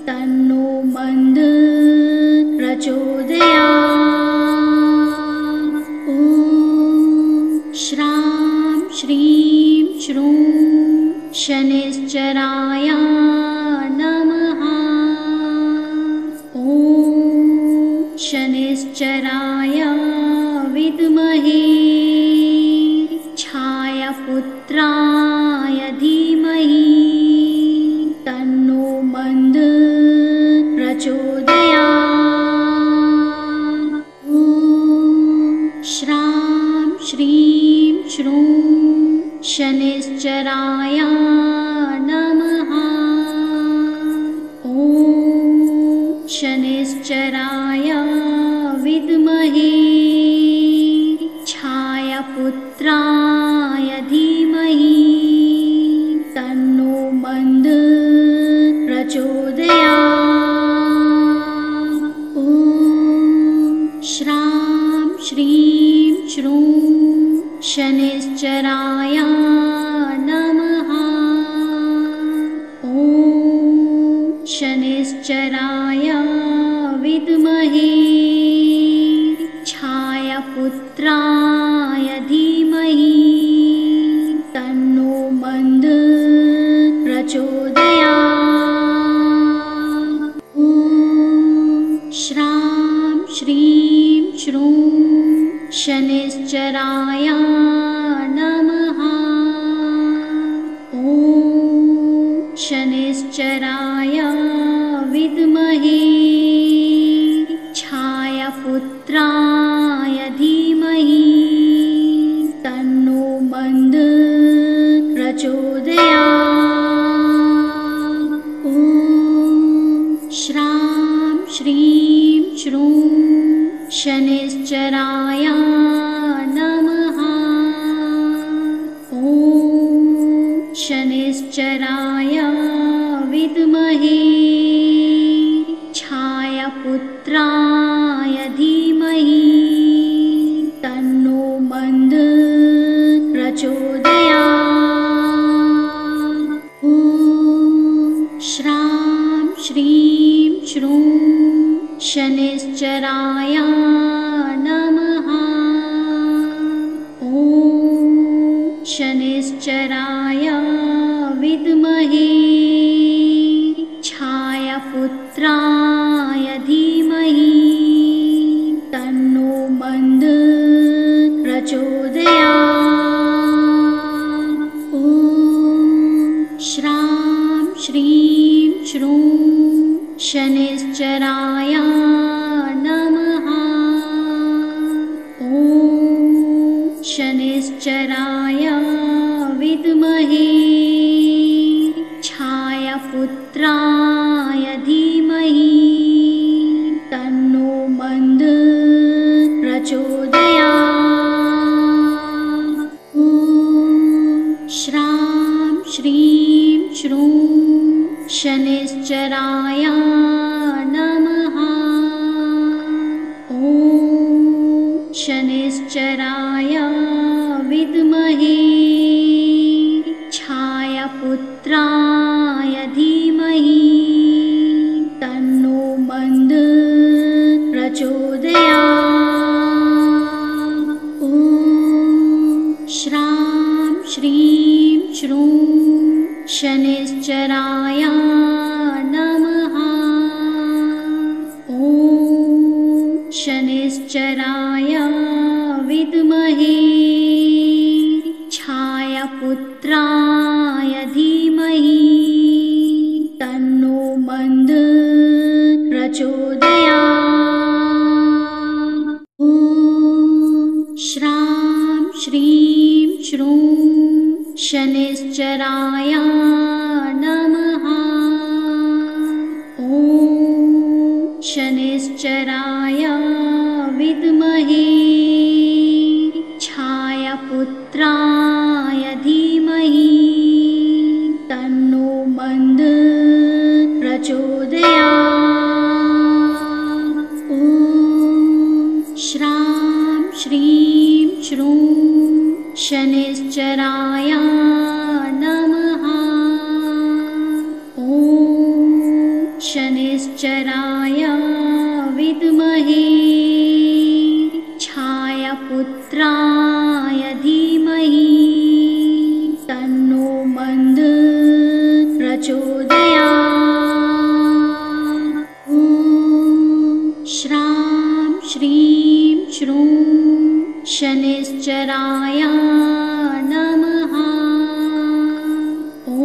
तन्नो मन्द प्रचोदयात्। ॐ श्रां श्रीं श्रूं शनिश्चराय नमः। ॐ शनिश्चराय विद्महे छायापुत्राय धीमहि तन्नो मन्द प्रचोदयात्। ॐ श्रां श्रीं श्रूं शनिश्चराय नमः। ॐ शनिश्चराय विद्महे छायापुत्राय धीमहि तन्नो मन्द प्रचोदयात्। ॐ श्रां श्रीं श्रूं शनिश्चराय नमः। ॐ शनिश्चराय विद्महे छायापुत्राय धीमहि तन्नो मन्द प्रचोदयात्। ॐ श्रां श्रीं श्रूं शनिश्चराय नमः। ॐ शनिश्चराय विद्महे छायापुत्राय धीमहि तन्नो मन्द प्रचोदयात्। ॐ श्रां श्रीं श्रूं शनिश्चराय नमः। ॐ शनिश्चराय विद्महे छायापुत्राय धीमहि तन्नो मन्द प्रचोदयात्। ॐ श्रां श्रीं श्रूं शनिश्चराय नमः। ॐ शनिश्चराय विद्महे छायापुत्राय धीमहि तन्नो मन्द प्रचोदयात्। ॐ श्रां श्रीं श्रूं शनिश्चराय नमः। ॐ शनिश्चराय विद्महे छायापुत्राय धीमहि तन्नो मन्द प्रचोदयात्। ॐ श्रां श्रीं श्रूं शनिश्चराय नमः। ॐ शनिश्चराय विद्महे छायापुत्राय धीमहि तन्नो मन्द प्रचोदयात्। ॐ श्रां धीमहि छायापुत्राय धीमहि तन्नो मन्द प्रचोदयात्। ॐ श्रां श्रीं श्रूं शनैश्चराय नमः। ॐ शनैश्चराय विद्महे छायापुत्राय धीमहि तन्नो मन्द प्रचोदयात्। ॐ श्रां श्रीं श्रूं शनैश्चराय नमः। ॐ शनैश्चराय विद्महे छायापुत्राय धीमहि तन्नो मन्द प्रचोदयात्। ॐ श्रां श्रीं श्रूं शनैश्चराय नमः। ॐ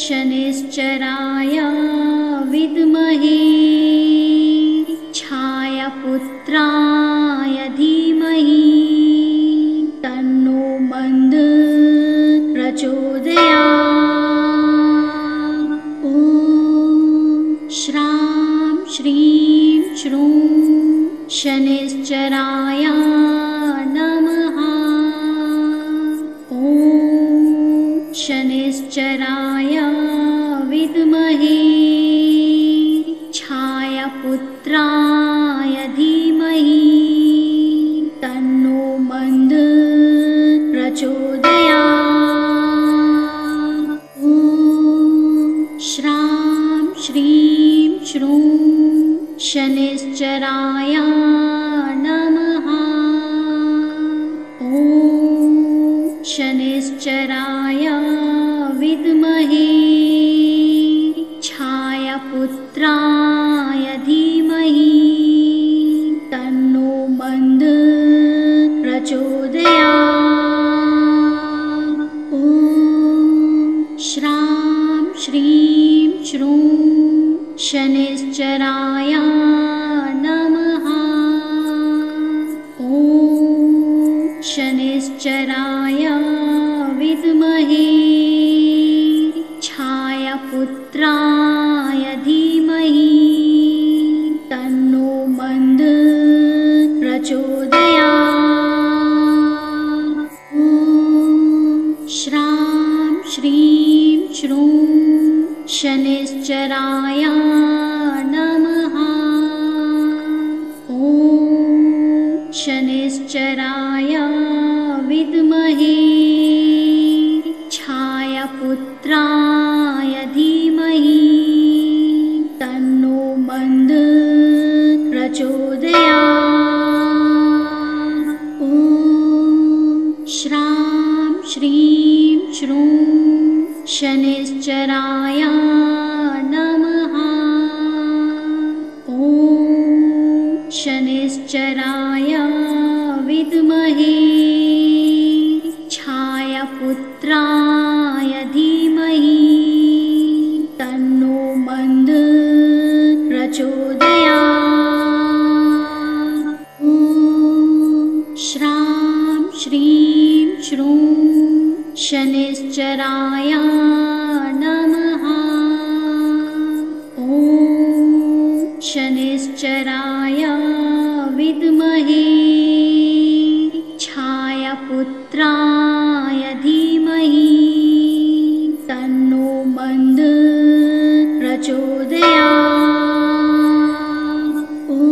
शनैश्चराय विद्महे छायापुत्राय धीमहि तन्नो मन्द प्रचोदयात्। ॐ श्रां श्रीं श्रूं शनैश्चराय नमः। ॐ शनैश्चराय विद्महे छायापुत्राय धीमहि तन्नो मन्द प्रचोदयात्। ॐ श्रां श्रीं श्रूं शनैश्चराय नमः। ॐ शनैश्चराय विद्महे छायापुत्राय धीमहि तन्नो मन्द प्रचोदयात्। ॐ श्रां श्रीं श्रूं शनैश्चराय नमः। ॐ शनैश्चराय विद्महे छायापुत्राय धीमहि तन्नो मन्द प्रचोदयात्। ॐ श्रां श्रीं श्रूं शनैश्चराय नमः। ॐ शनैश्चराय विद्महे छायापुत्राय धीमहि तन्नो मन्द प्रचोदयात्। ॐ श्रां श्रीं श्रूं शनैश्चराय नमः। ॐ शनैश्चराय विद्महे छायापुत्राय धीमहि तन्नो मन्द प्रचोदयात्। ॐ श्रां श्रीं श्रूं शनैश्चराय नमः। ॐ शनैश्चराय विद्महे छायापुत्राय धीमहि तन्नो मन्द प्रचोदयात्। ॐ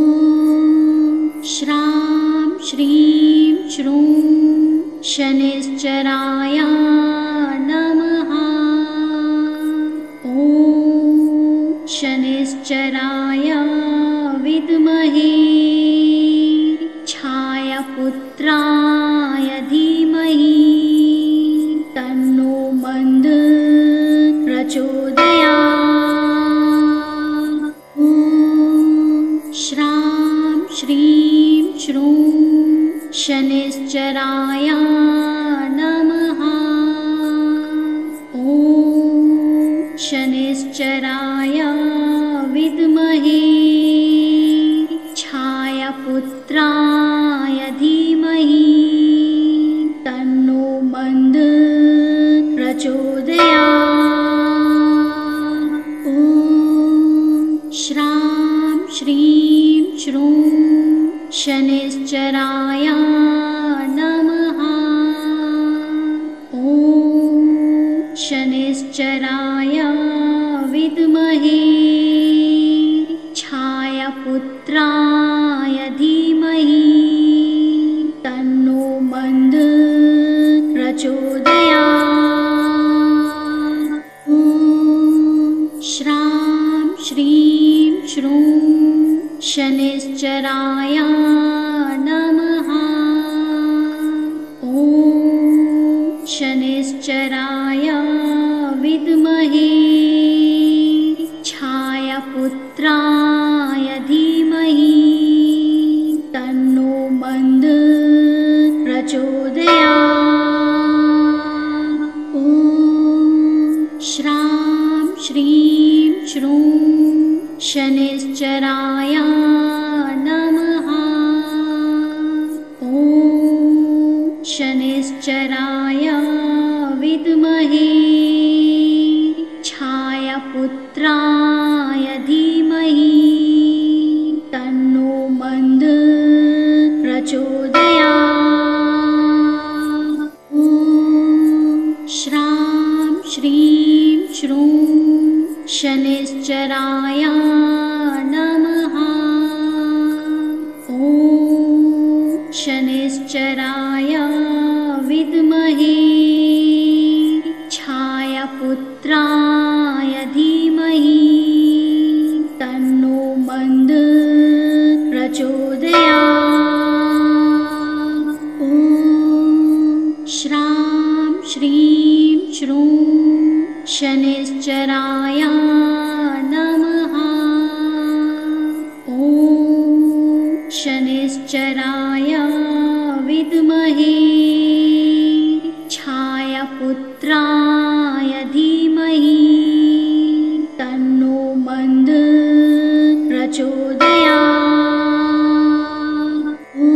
श्रां श्रीं श्रूं शनैश्चराय नमः। ॐ शनैश्चराय विद्महे छायापुत्राय धीमहि तन्नो मन्द प्रचोदयात्। ॐ श्रां श्रीं श्रूं शनैश्चराय शनिश्चराय नमः। ॐ शनिश्चराय विद्महे छायापुत्राय धीमहि तन्नो मन्द प्रचोदयात्। ॐ श्रां श्रीं श्रूं शनिश्चराय नमः। ॐ शनिश्चराय विद्महे छायापुत्राय धीमहि तन्नो मन्द प्रचोदयात्। ॐ श्रां श्रीं श्रूं शनिश्चराय नमः। ॐ शनिश्चराय विद्महे छायापुत्राय धीमहि तन्नो मन्द प्रचोदयात्। ॐ श्रां श्रीं श्रूं शनिश्चराय नमः। ॐ शनिश्चराय विद्महे छायापुत्राय धीमहि तन्नो मन्द प्रचोदयात्। ॐ श्रां श्रीं श्रूं शनिश्चराय नमः। ॐ शनिश्चराय विद्महे छायापुत्राय धीमहि तन्नो मन्द प्रचोदयात्। ॐ श्रां श्रीं श्रूं शनिश्चराय नमः। ॐ शनिश्चराय विद्महे छायापुत्राय धीमहि तन्नो मन्द प्रचोदयात्। ॐ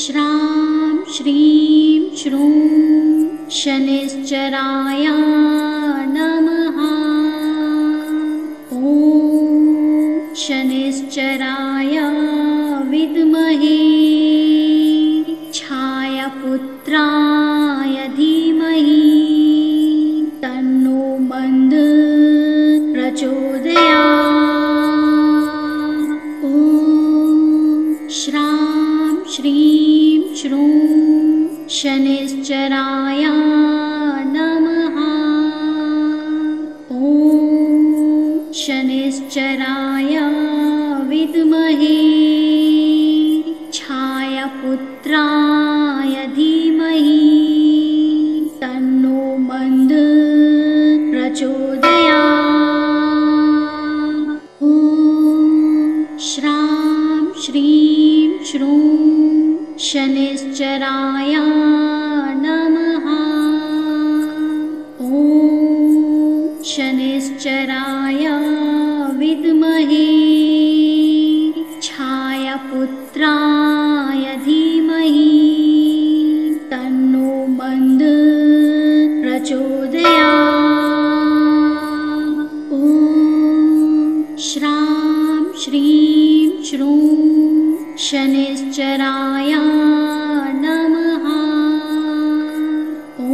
श्रां श्रीं श्रूं शनिश्चराय नमः। ॐ शनिश्चराय विद्महे छायापुत्राय धीमहि तन्नो मन्द प्रचोदयात्। ॐ श्रां श्रीं श्रूं शनिश्चराय नमः। ॐ शनिश्चराय विद्महे छायापुत्राय धीमहि तन्नो मन्द प्रचोदयात्। ॐ श्रां श्रीं श्रूं शनिश्चराय नमः। ॐ शनिश्चराय विद्महे छायापुत्राय धीमहि तन्नो मन्द प्रचोदयात्। ॐ श्रां श्रीं श्रूं शनिश्चराय नमः। ॐ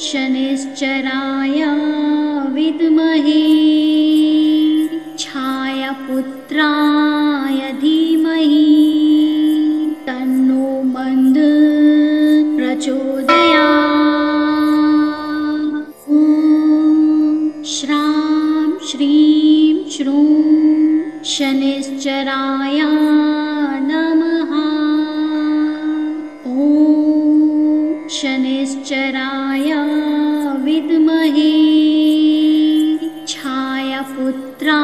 शनिश्चराय विद्महे छायापुत्राय धीमहि तन्नो मन्द प्रचोदयात्। ॐ श्रां श्रीं श्रूं शनिश्चराय नमः। ॐ शनिश्चराय विद्महे छायापुत्राय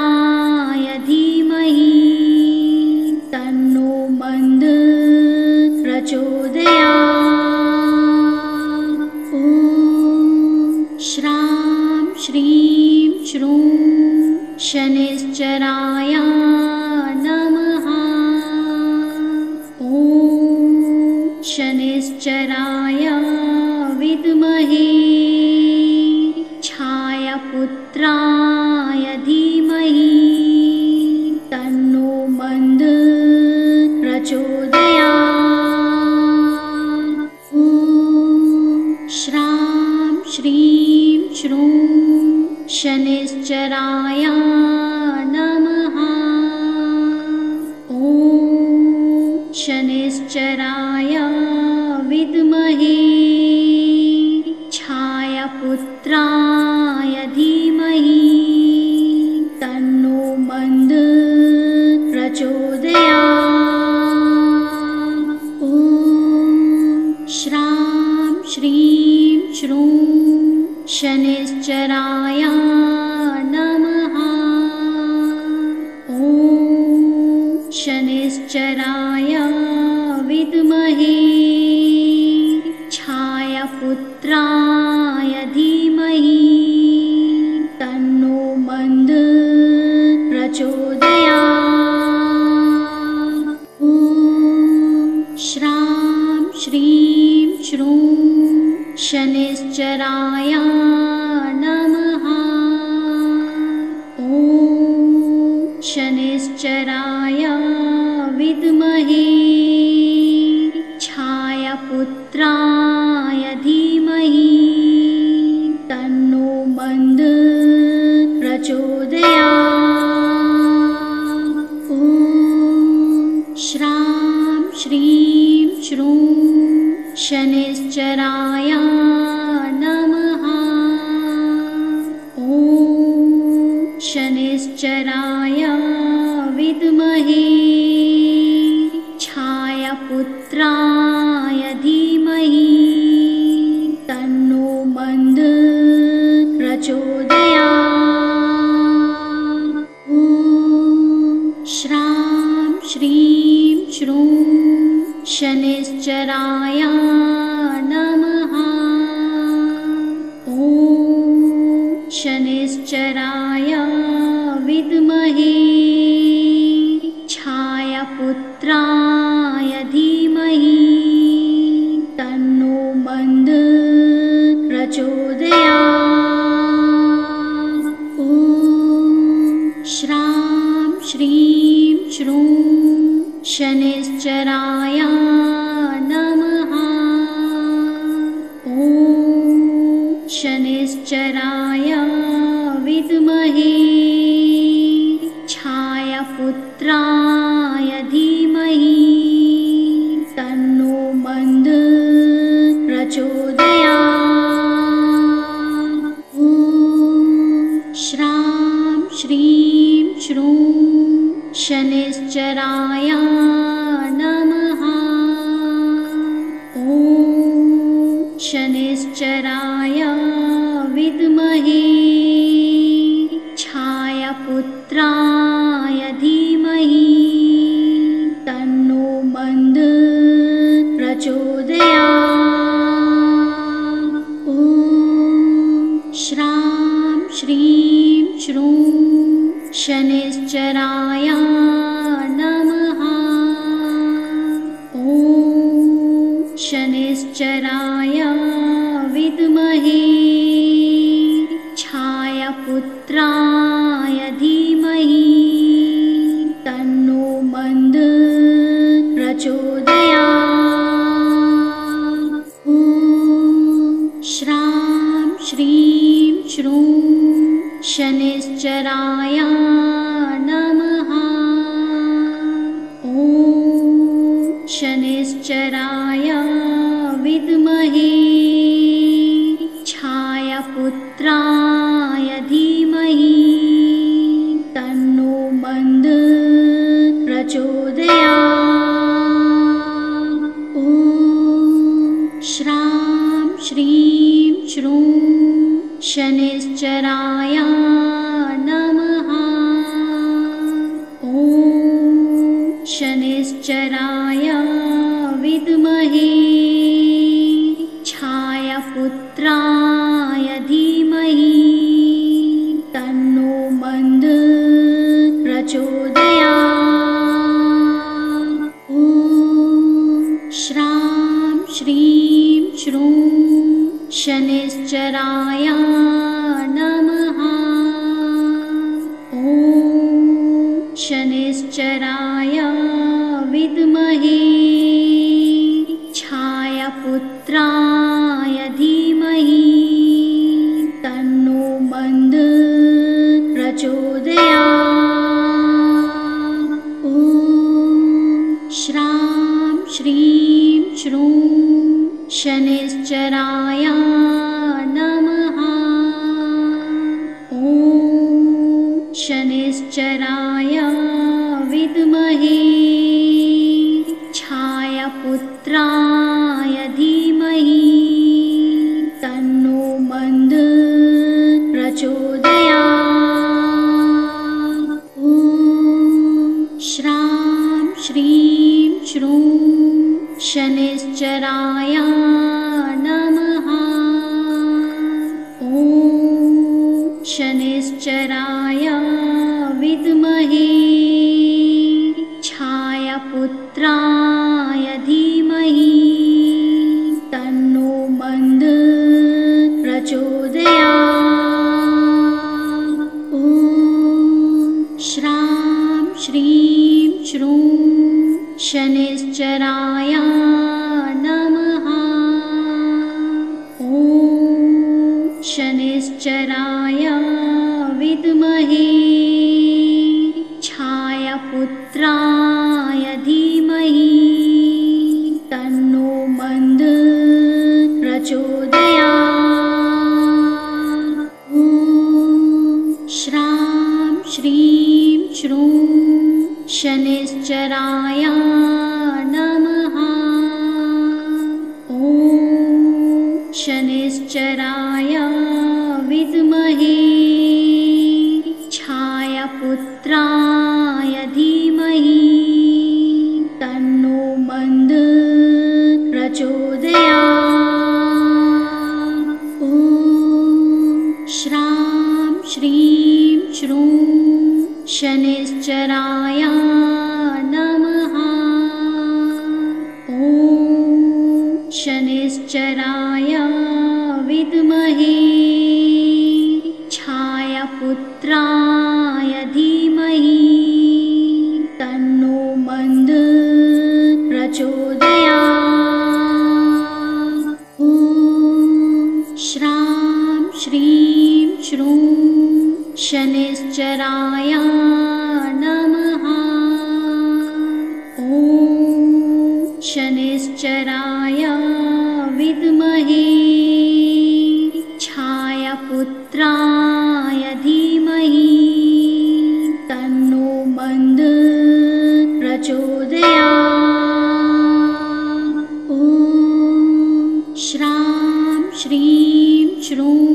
धीमहि तन्नो मन्द शनिश्चराय विद्महे छायापुत्राय धीमहि तन्नो मन्द प्रचोदयात्। ॐ श्रां श्रीं श्रूं शनिश्चराय नमः। ॐ शनिश्चराय विद्महे छायापुत्राय धीमहि तन्नो मन्द प्रचोदयात्। ॐ श्रां श्रीं श्रूं शनिश्चराय नमः। ॐ शनिश्चराय विद्महे छायापुत्राय धीमहि तन्नो मन्द प्रचोदयात्। ॐ श्रां श्रीं श्रूं शनिश्चराय नमः। ॐ शनिश्चराय विद्महे छायापुत्राय धीमहि तन्नो मन्द प्रचोदयात्। ॐ श्रां श्रीं श्रूं शनिश्चराय नमः। ॐ शनिश्चराय विद्महे छायापुत्राय धीमहि तन्नो मन्द प्रचोदयात्। ॐ श्रां श्रीं श्रूं शनिश्चराय नमः। ॐ शनिश्चराय विद्महे छायापुत्राय धीमहि तन्नो मन्द प्रचोदयात्। ॐ श्रां श्रीं श्रूं शनिश्चराय नमः। ॐ शनिश्चराय विद्महे छायापुत्राय धीमहि तन्नो मन्द प्रचोदयात्। ॐ श्रां श्रीं श्रूं शनिश्चराय नमः। ॐ शनिश्चराय विद्महे छायापुत्राय धीमहि तन्नो मन्द प्रचोदयात्। ॐ श्रां श्रीं श्रूं शनिश्चराय नमः। ॐ शनिश्चराय विद्महे छायापुत्राय धीमहि तन्नो मन्द प्रचोदयात्। ॐ श्रां श्रीं श्रूं शनिश्चराय नमः। ॐ शनिश्चराय विद्महे छायापुत्राय धीमहि तन्नो मन्द प्रचोदयात्। ॐ श्रां श्रीं श्रूं शनिश्चराय नमः। ॐ शनिश्चराय विद्महे छायापुत्राय धीमहि शनिश्चराय नमः। ॐ शनिश्चराय विद्महे छायापुत्राय धीमहि तन्नो मन्द प्रचोदयात्। ॐ श्रां श्रीं श्रूं शनिश्चराय नमः। ॐ शनिश्चराय विद्महे छायापुत्राय धीमहि तन्नो मन्द प्रचोदयात्। ॐ श्रां श्रीं श्रूं शनिश्चराय नमः। ॐ शनिश्चराय विद्महे छायापुत्राय धीमहि तन्नो मन्द प्रचोदयात्। ॐ श्रां श्रीं श्रूं शनिश्चराय नमः। ॐ शनिश्चराय विद्महे छायापुत्राय धीमहि तन्नो मन्द प्रचोदयात्। ॐ श्रां श्रीं श्रूं शनिश्चराय नमः। ॐ शनिश्चराय विद्महे छायापुत्राय धीमहि तन्नो मन्द प्रचोदयात्। ॐ श्रां श्रीं श्रूं शनिश्चराय नमः। ॐ शनिश्चराय विद्महे छायापुत्राय धीमहि तन्नो मन्द प्रचोदयात्। ॐ श्रां श्रीं श्रूं शनिश्चराय नमः। ॐ शनिश्चराय विद्महे छायापुत्राय धीमहि तन्नो मन्द प्रचोदयात्। ॐ श्रां श्रीं श्रूं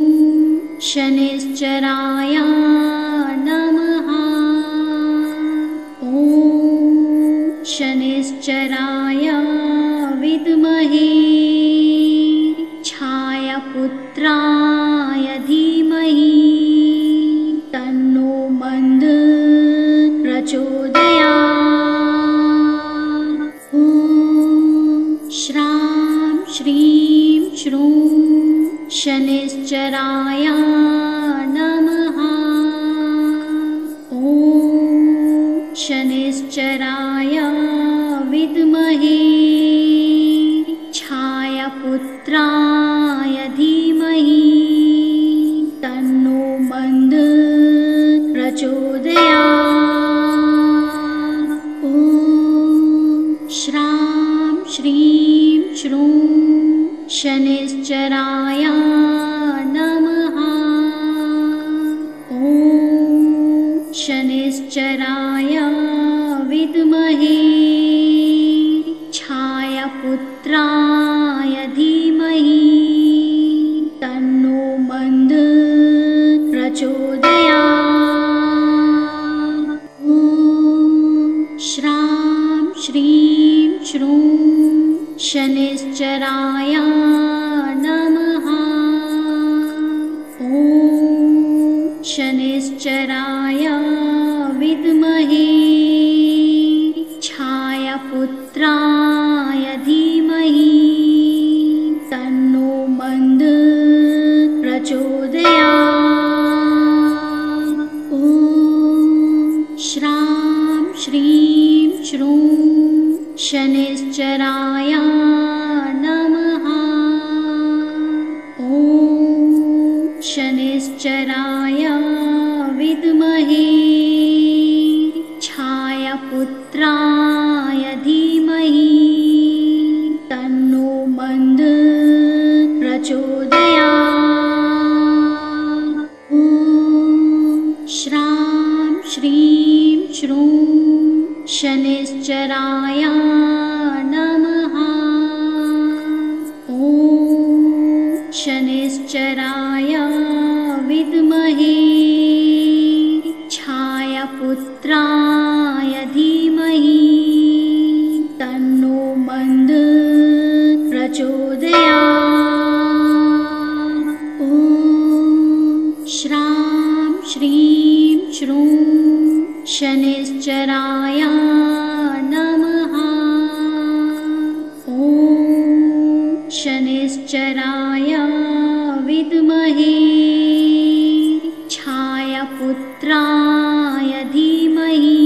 शनिश्चराय नमः। ॐ शनिश्चराय विद्महे छायापुत्राय धीमहि तन्नो मन्द प्रचोदयात्। ॐ श्रां श्रीं श्रूं शनिश्चराय नमः। ॐ शनिश्चराय विद्महे छायापुत्राय धीमहि तन्नो मन्द प्रचोदयात्। ॐ श्रां श्रीं श्रूं शनिश्चराय नमः। ॐ शनिश्चराय विद्महे छायापुत्राय धीमहि तन्नो मन्द प्रचोदयात्। ॐ श्रां श्रीं श्रूं शनिश्चराय नमः। ॐ शनिश्चराय विद्महे छायापुत्राय धीमहि तन्नो मन्द प्रचोदयात्। ॐ श्रां श्रीं श्रूं शनैश्चराय नमः। ॐ शनैश्चराय विद्महे छायापुत्राय धीमहि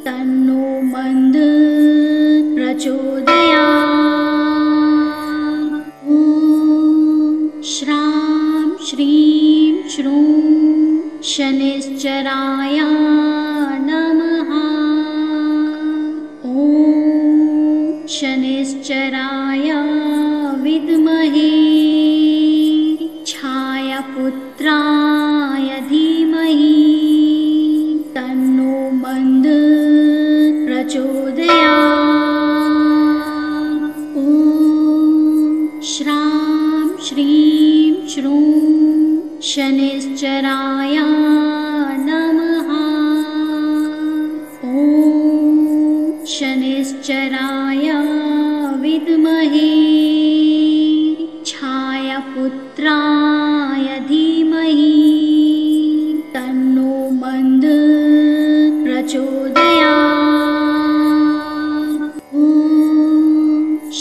तन्नो मन्द प्रचोदयात्। ॐ श्रां श्रीं श्रूं शनैश्चराय नमः। ॐ शनैश्चराय विद्महे छायापुत्राय धीमहि तन्नो मन्द प्रचोदयात्। ॐ श्रां श्रीं श्रूं शनैश्चराय नमः। ॐ शनैश्चराय विद्महे छायापुत्राय धीमहि तन्नो मन्द प्रचोदयात्। ॐ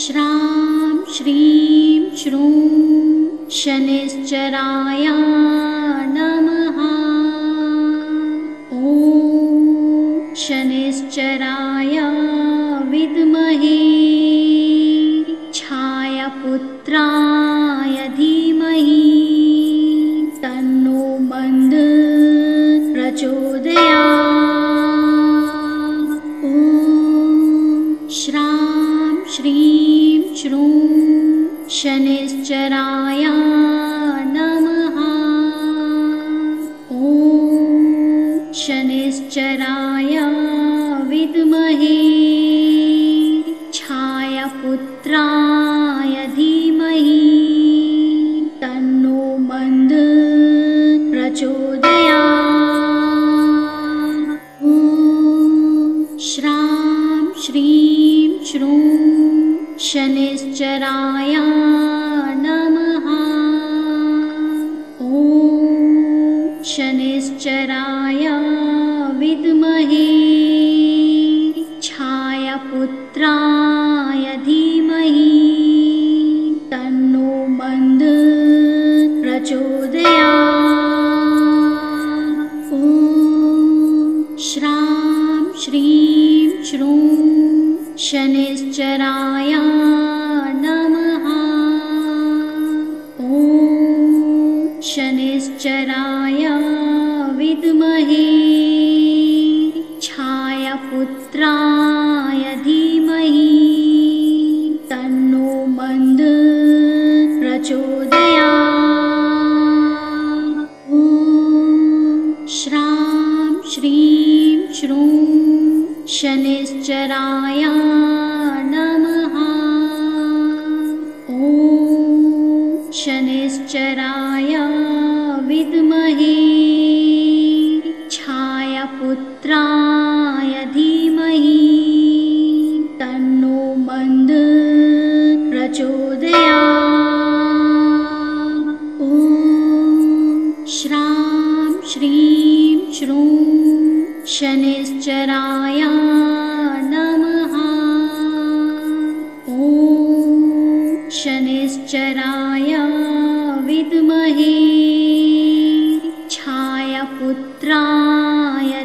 श्रां श्रीं श्रूं शनैश्चराय नमः। ॐ शनैश्चराय विद्महे छायापुत्राय धीमहि तन्नो मन्द प्रचोदयात्। ॐ श्रां श्रीं श्रूं शनैश्चराय नमः। ॐ शनैश्चराय विद्महे छायापुत्राय धीमहि तन्नो मन्द प्रचोदयात्। ॐ श्रां श्रीं श्रूं शनैश्चराय नमः। ॐ शनैश्चराय विद्महे छायापुत्राय धीमहि तन्नो मन्द प्रचोदयात्। ॐ श्रां श्रीं श्रूं शनैश्चराय नमः। ॐ शनैश्चराय विद्महे छायापुत्राय धीमहि तन्नो मन्द प्रचोदयात्। ॐ श्रां श्रीं श्रूं शनैश्चराय नमः। ॐ शनैश्चराय विद्महे छायापुत्राय धीमहि तन्नो मन्द प्रचोदयात्। ॐ श्रां श्रीं श्रूं शनैश्चराय नमः। ॐ शनैश्चराय विद्महे छायापुत्राय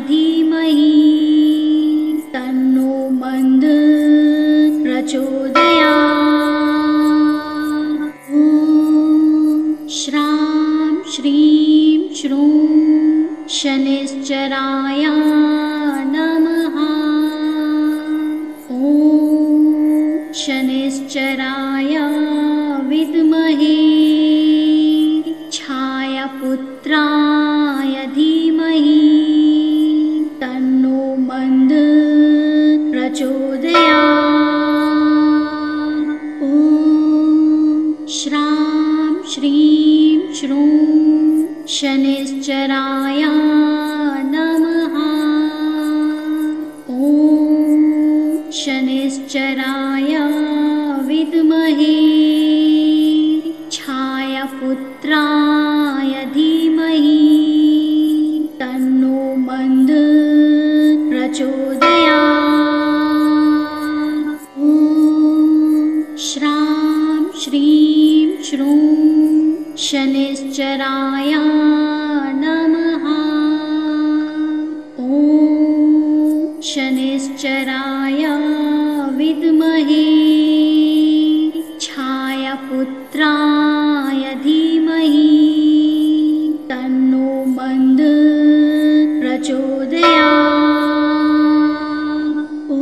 धीमहि तन्नो मन्द प्रचोदयात्। ॐ श्रां श्रीं श्रूं शनैश्चराय नमः। ॐ शनैश्चराय विद्महे छायापुत्राय धीमहि तन्नो मन्द प्रचोदयात्। ॐ श्रां श्रीं श्रूं शनैश्चराय नमः। ॐ शनैश्चराय विद्महे छायापुत्राय धीमहि तन्नो मन्द प्रचोदयात्। ॐ श्रां श्रीं श्रूं शनैश्चराय नमः। ॐ शनैश्चराय विद्महे छायापुत्राय धीमहि तन्नो मन्द प्रचोदयात्। ॐ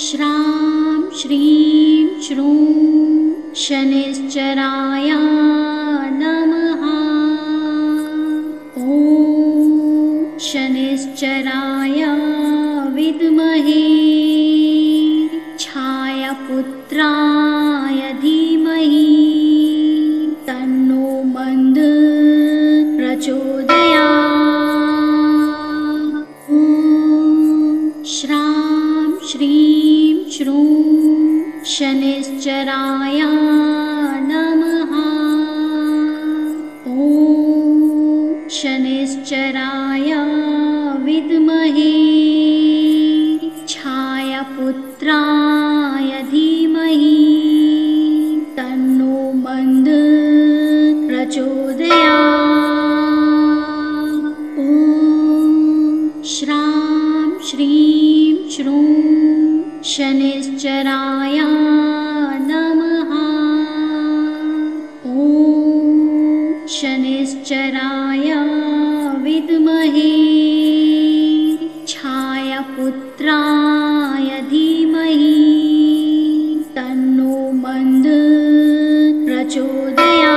श्रां श्रीं श्रूं शनैश्चराय नमः। ॐ शनैश्चराय विद्महे छायापुत्राय धीमहि तन्नो मन्द प्रचोदयात्। ॐ श्रां श्रीं श्रूं शनैश्चराय नमः। ॐ शनैश्चराय विद्महे छायापुत्राय धीमहि तन्नो मन्द प्रचोदयात्। ॐ श्रां श्रीं श्रूं शनैश्चराय नमः। ॐ शनैश्चराय विद्महे छायापुत्राय धीमहि तन्नो मन्द प्रचोदयात्।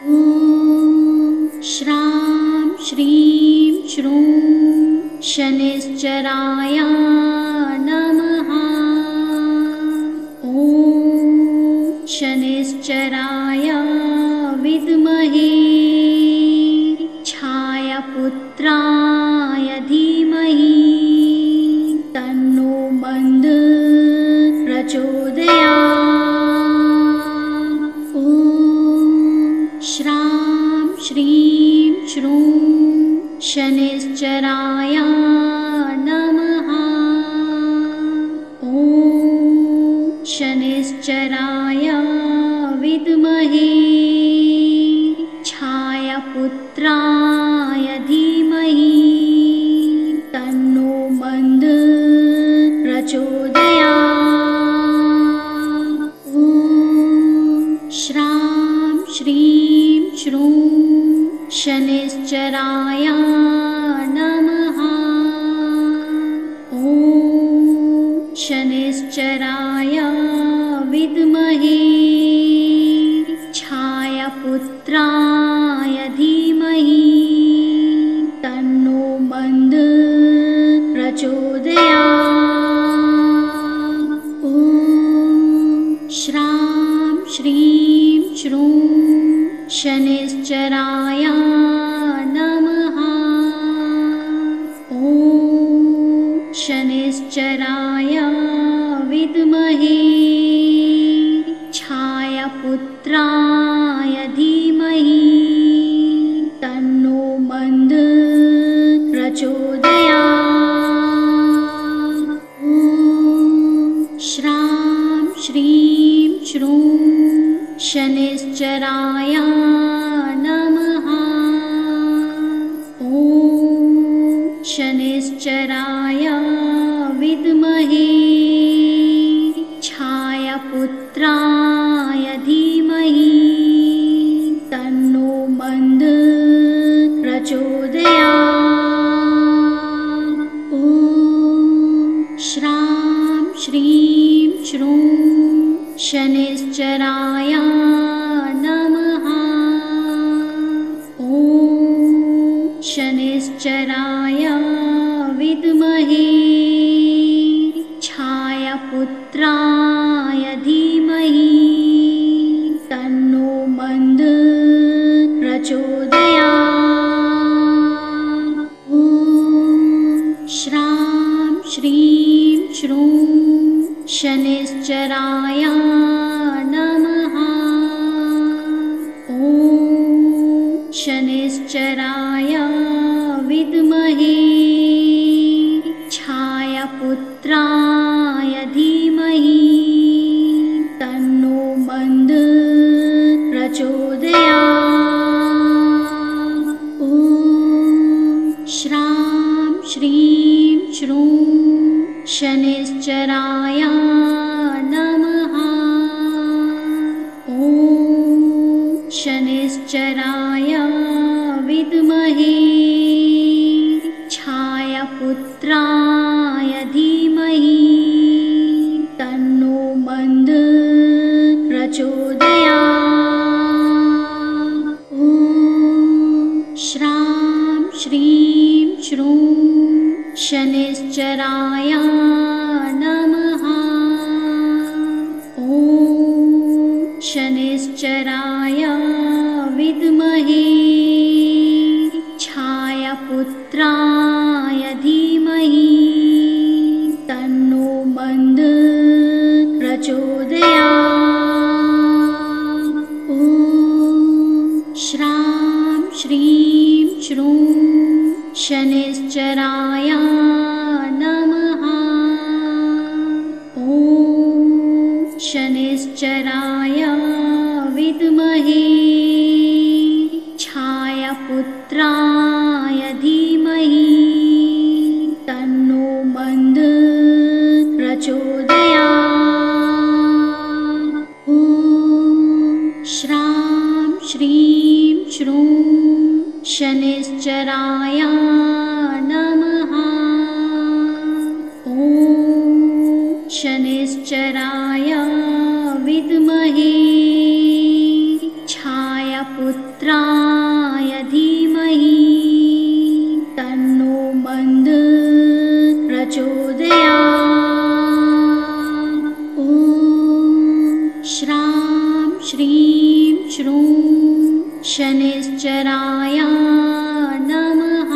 ॐ श्रां श्रीं श्रूं शनैश्चराय नमः। ॐ शनैश्चराय विद्महे छायापुत्राय धीमहि तन्नो मन्द प्रचोदयात्। ॐ श्रां श्रीं श्रूं शनैश्चराय नमः। ॐ शनैश्चराय विद्महे छायापुत्राय धीमहि तन्नो मन्द प्रचोदयात्। ॐ श्रां श्रीं श्रूं शनैश्चराय नमः। ॐ शनैश्चराय विद्महे छायापुत्राय धीमहि तन्नो मन्द प्रचोदयात्। ॐ श्रां श्रीं श्रूं शनैश्चराय नमः। ॐ शनैश्चराय विद्महे छायापुत्राय धीमहि तन्नो मन्द प्रचोदयात्। ॐ श्रां श्रीं श्रूं शनैश्चराय नमः। ॐ शनैश्चराय विद्महे छायापुत्राय धीमहि तन्नो मन्द प्रचोदयात्। ॐ श्रां श्रीं श्रूं शनैश्चराय नमः। ॐ शनैश्चराय विद्महे छायापुत्राय धीमहि तन्नो मन्द प्रचोदयात्। ॐ श्रां श्रीं श्रूं शनिश्चराय नमः। ॐ शनिश्चराय विद्महे छायापुत्राय धीमहि तन्नो मन्दः प्रचोदयात्। ॐ श्रां श्रीं श्रूं शनिश्चराय नमः। ॐ शनिश्चराय विद्महे छायापुत्राय धीमहि तन्नो मन्दः प्रचोदयात्। ॐ श्रां श्रीं श्रूं शनिश्चराय नमः। ॐ शनिश्चराय विद्महे छायापुत्राय धीमहि तन्नो मन्दः प्रचोदयात्। ॐ श्रां श्रीं श्रूं शनिश्चराय नमः। ॐ शनिश्चराय विद्महे छायापुत्राय धीमहि तन्नो मन्दः प्रचोदयात्। ॐ श्रां श्रीं श्रूं शनिश्चराय नमः। ॐ शनिश्चराय विद्महे छायापुत्राय धीमहि तन्नो मन्दः प्रचोदयात्। ॐ श्रां श्रीं श्रूं शनिश्चराय नमः।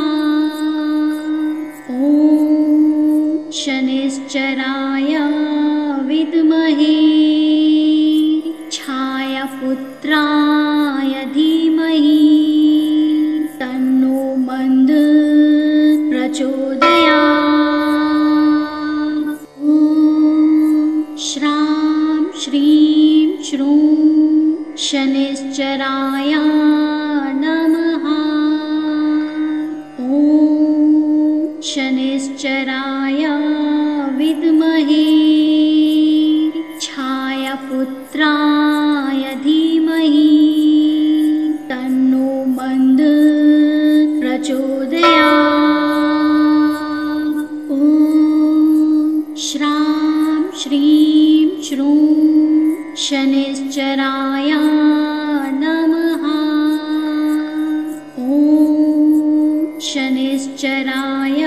ॐ शनिश्चराय विद्महे छायापुत्राय धीमहि तन्नो मन्दः प्रचोदयात्। ॐ श्रां श्रीं श्रूं शनिश्चराय नमः। ॐ शनिश्चराय विद्महे छायापुत्राय धीमहि तन्नो मन्दः प्रचोदयात्। ॐ श्रां श्रीं श्रूं शनिश्चराय नमः। ॐ शनिश्चराय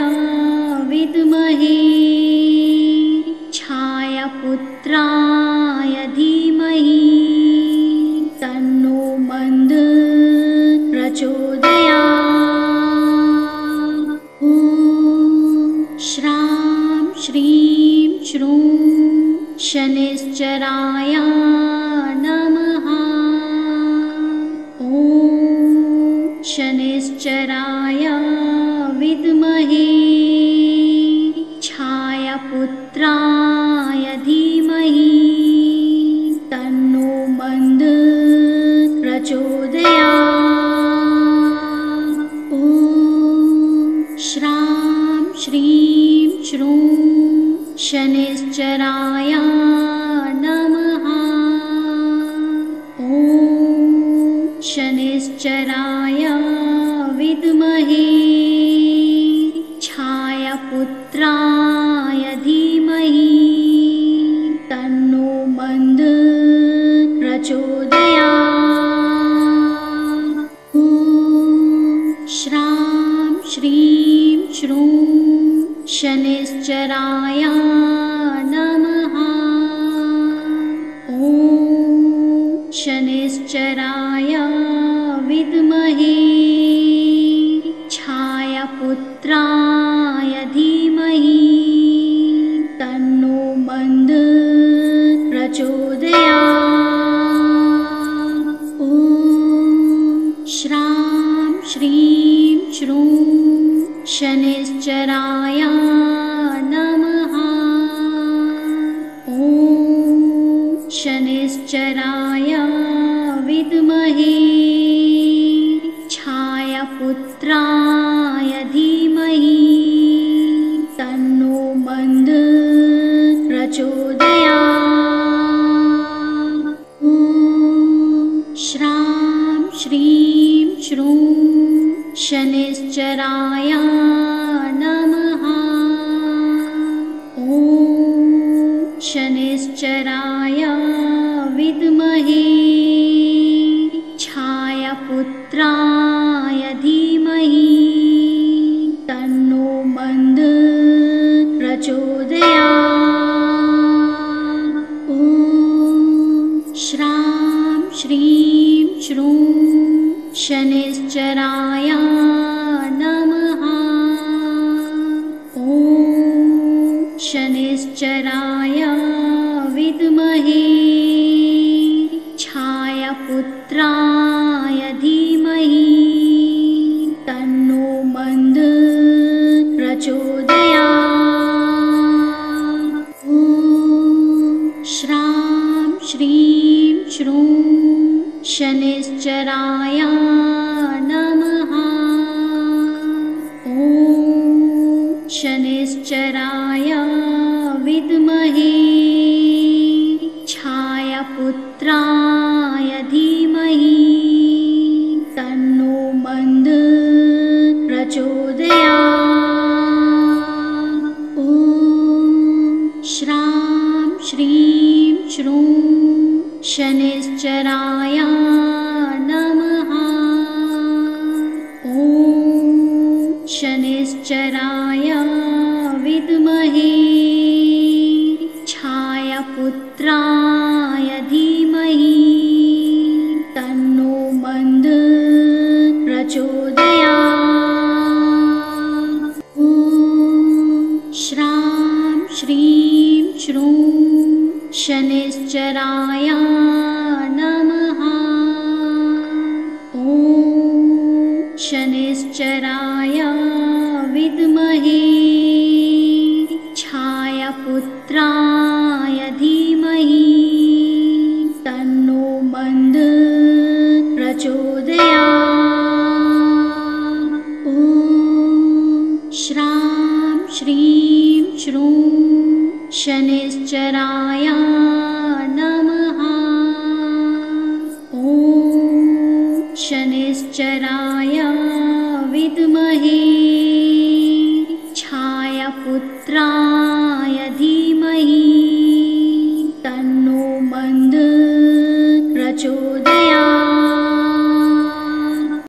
विद्महे छायापुत्राय धीमहि तन्नो मन्दः प्रचोदयात्। ॐ श्रां श्रीं श्रूं शनिश्चराय नमः। ॐ शनिश्चराय विद्महे छायापुत्राय धीमहि तन्नो मन्दः प्रचोदयात्। ॐ श्रां श्रीं श्रूं शनिश्चराय नमः। शनिश्चराय विद्महे छायापुत्राय धीमहि तन्नो मन्दः प्रचोदयात्। ॐ श्रां श्रीं श्रूं शनिश्चराय नमः। ॐ शनिश्चराय विद्महे छायापुत्राय धीमहि तन्नो मन्दः प्रचोदयात्। ॐ श्रां श्रीं श्रूं शनिश्चराय नमः। ॐ शनिश्चराय विद्महे छायापुत्राय धीमहि तन्नो मन्दः प्रचोदयात्। ॐ श्रां श्रीं श्रूं शनिश्चराय नमः। ॐ शनिश्चराय विद्महे छायापुत्राय धीमहि तन्नो मन्दः प्रचोदयात्। ॐ श्रां श्रीं श्रूं शनिश्चराय नमः। ॐ शनिश्चराय विद्महे छायापुत्राय धीमहि तन्नो मन्दः प्रचोदयात्। ॐ श्रां श्रीं श्रूं शनिश्चराय नमः। ॐ शनिश्चराय विद्महे छायापुत्राय धीमहि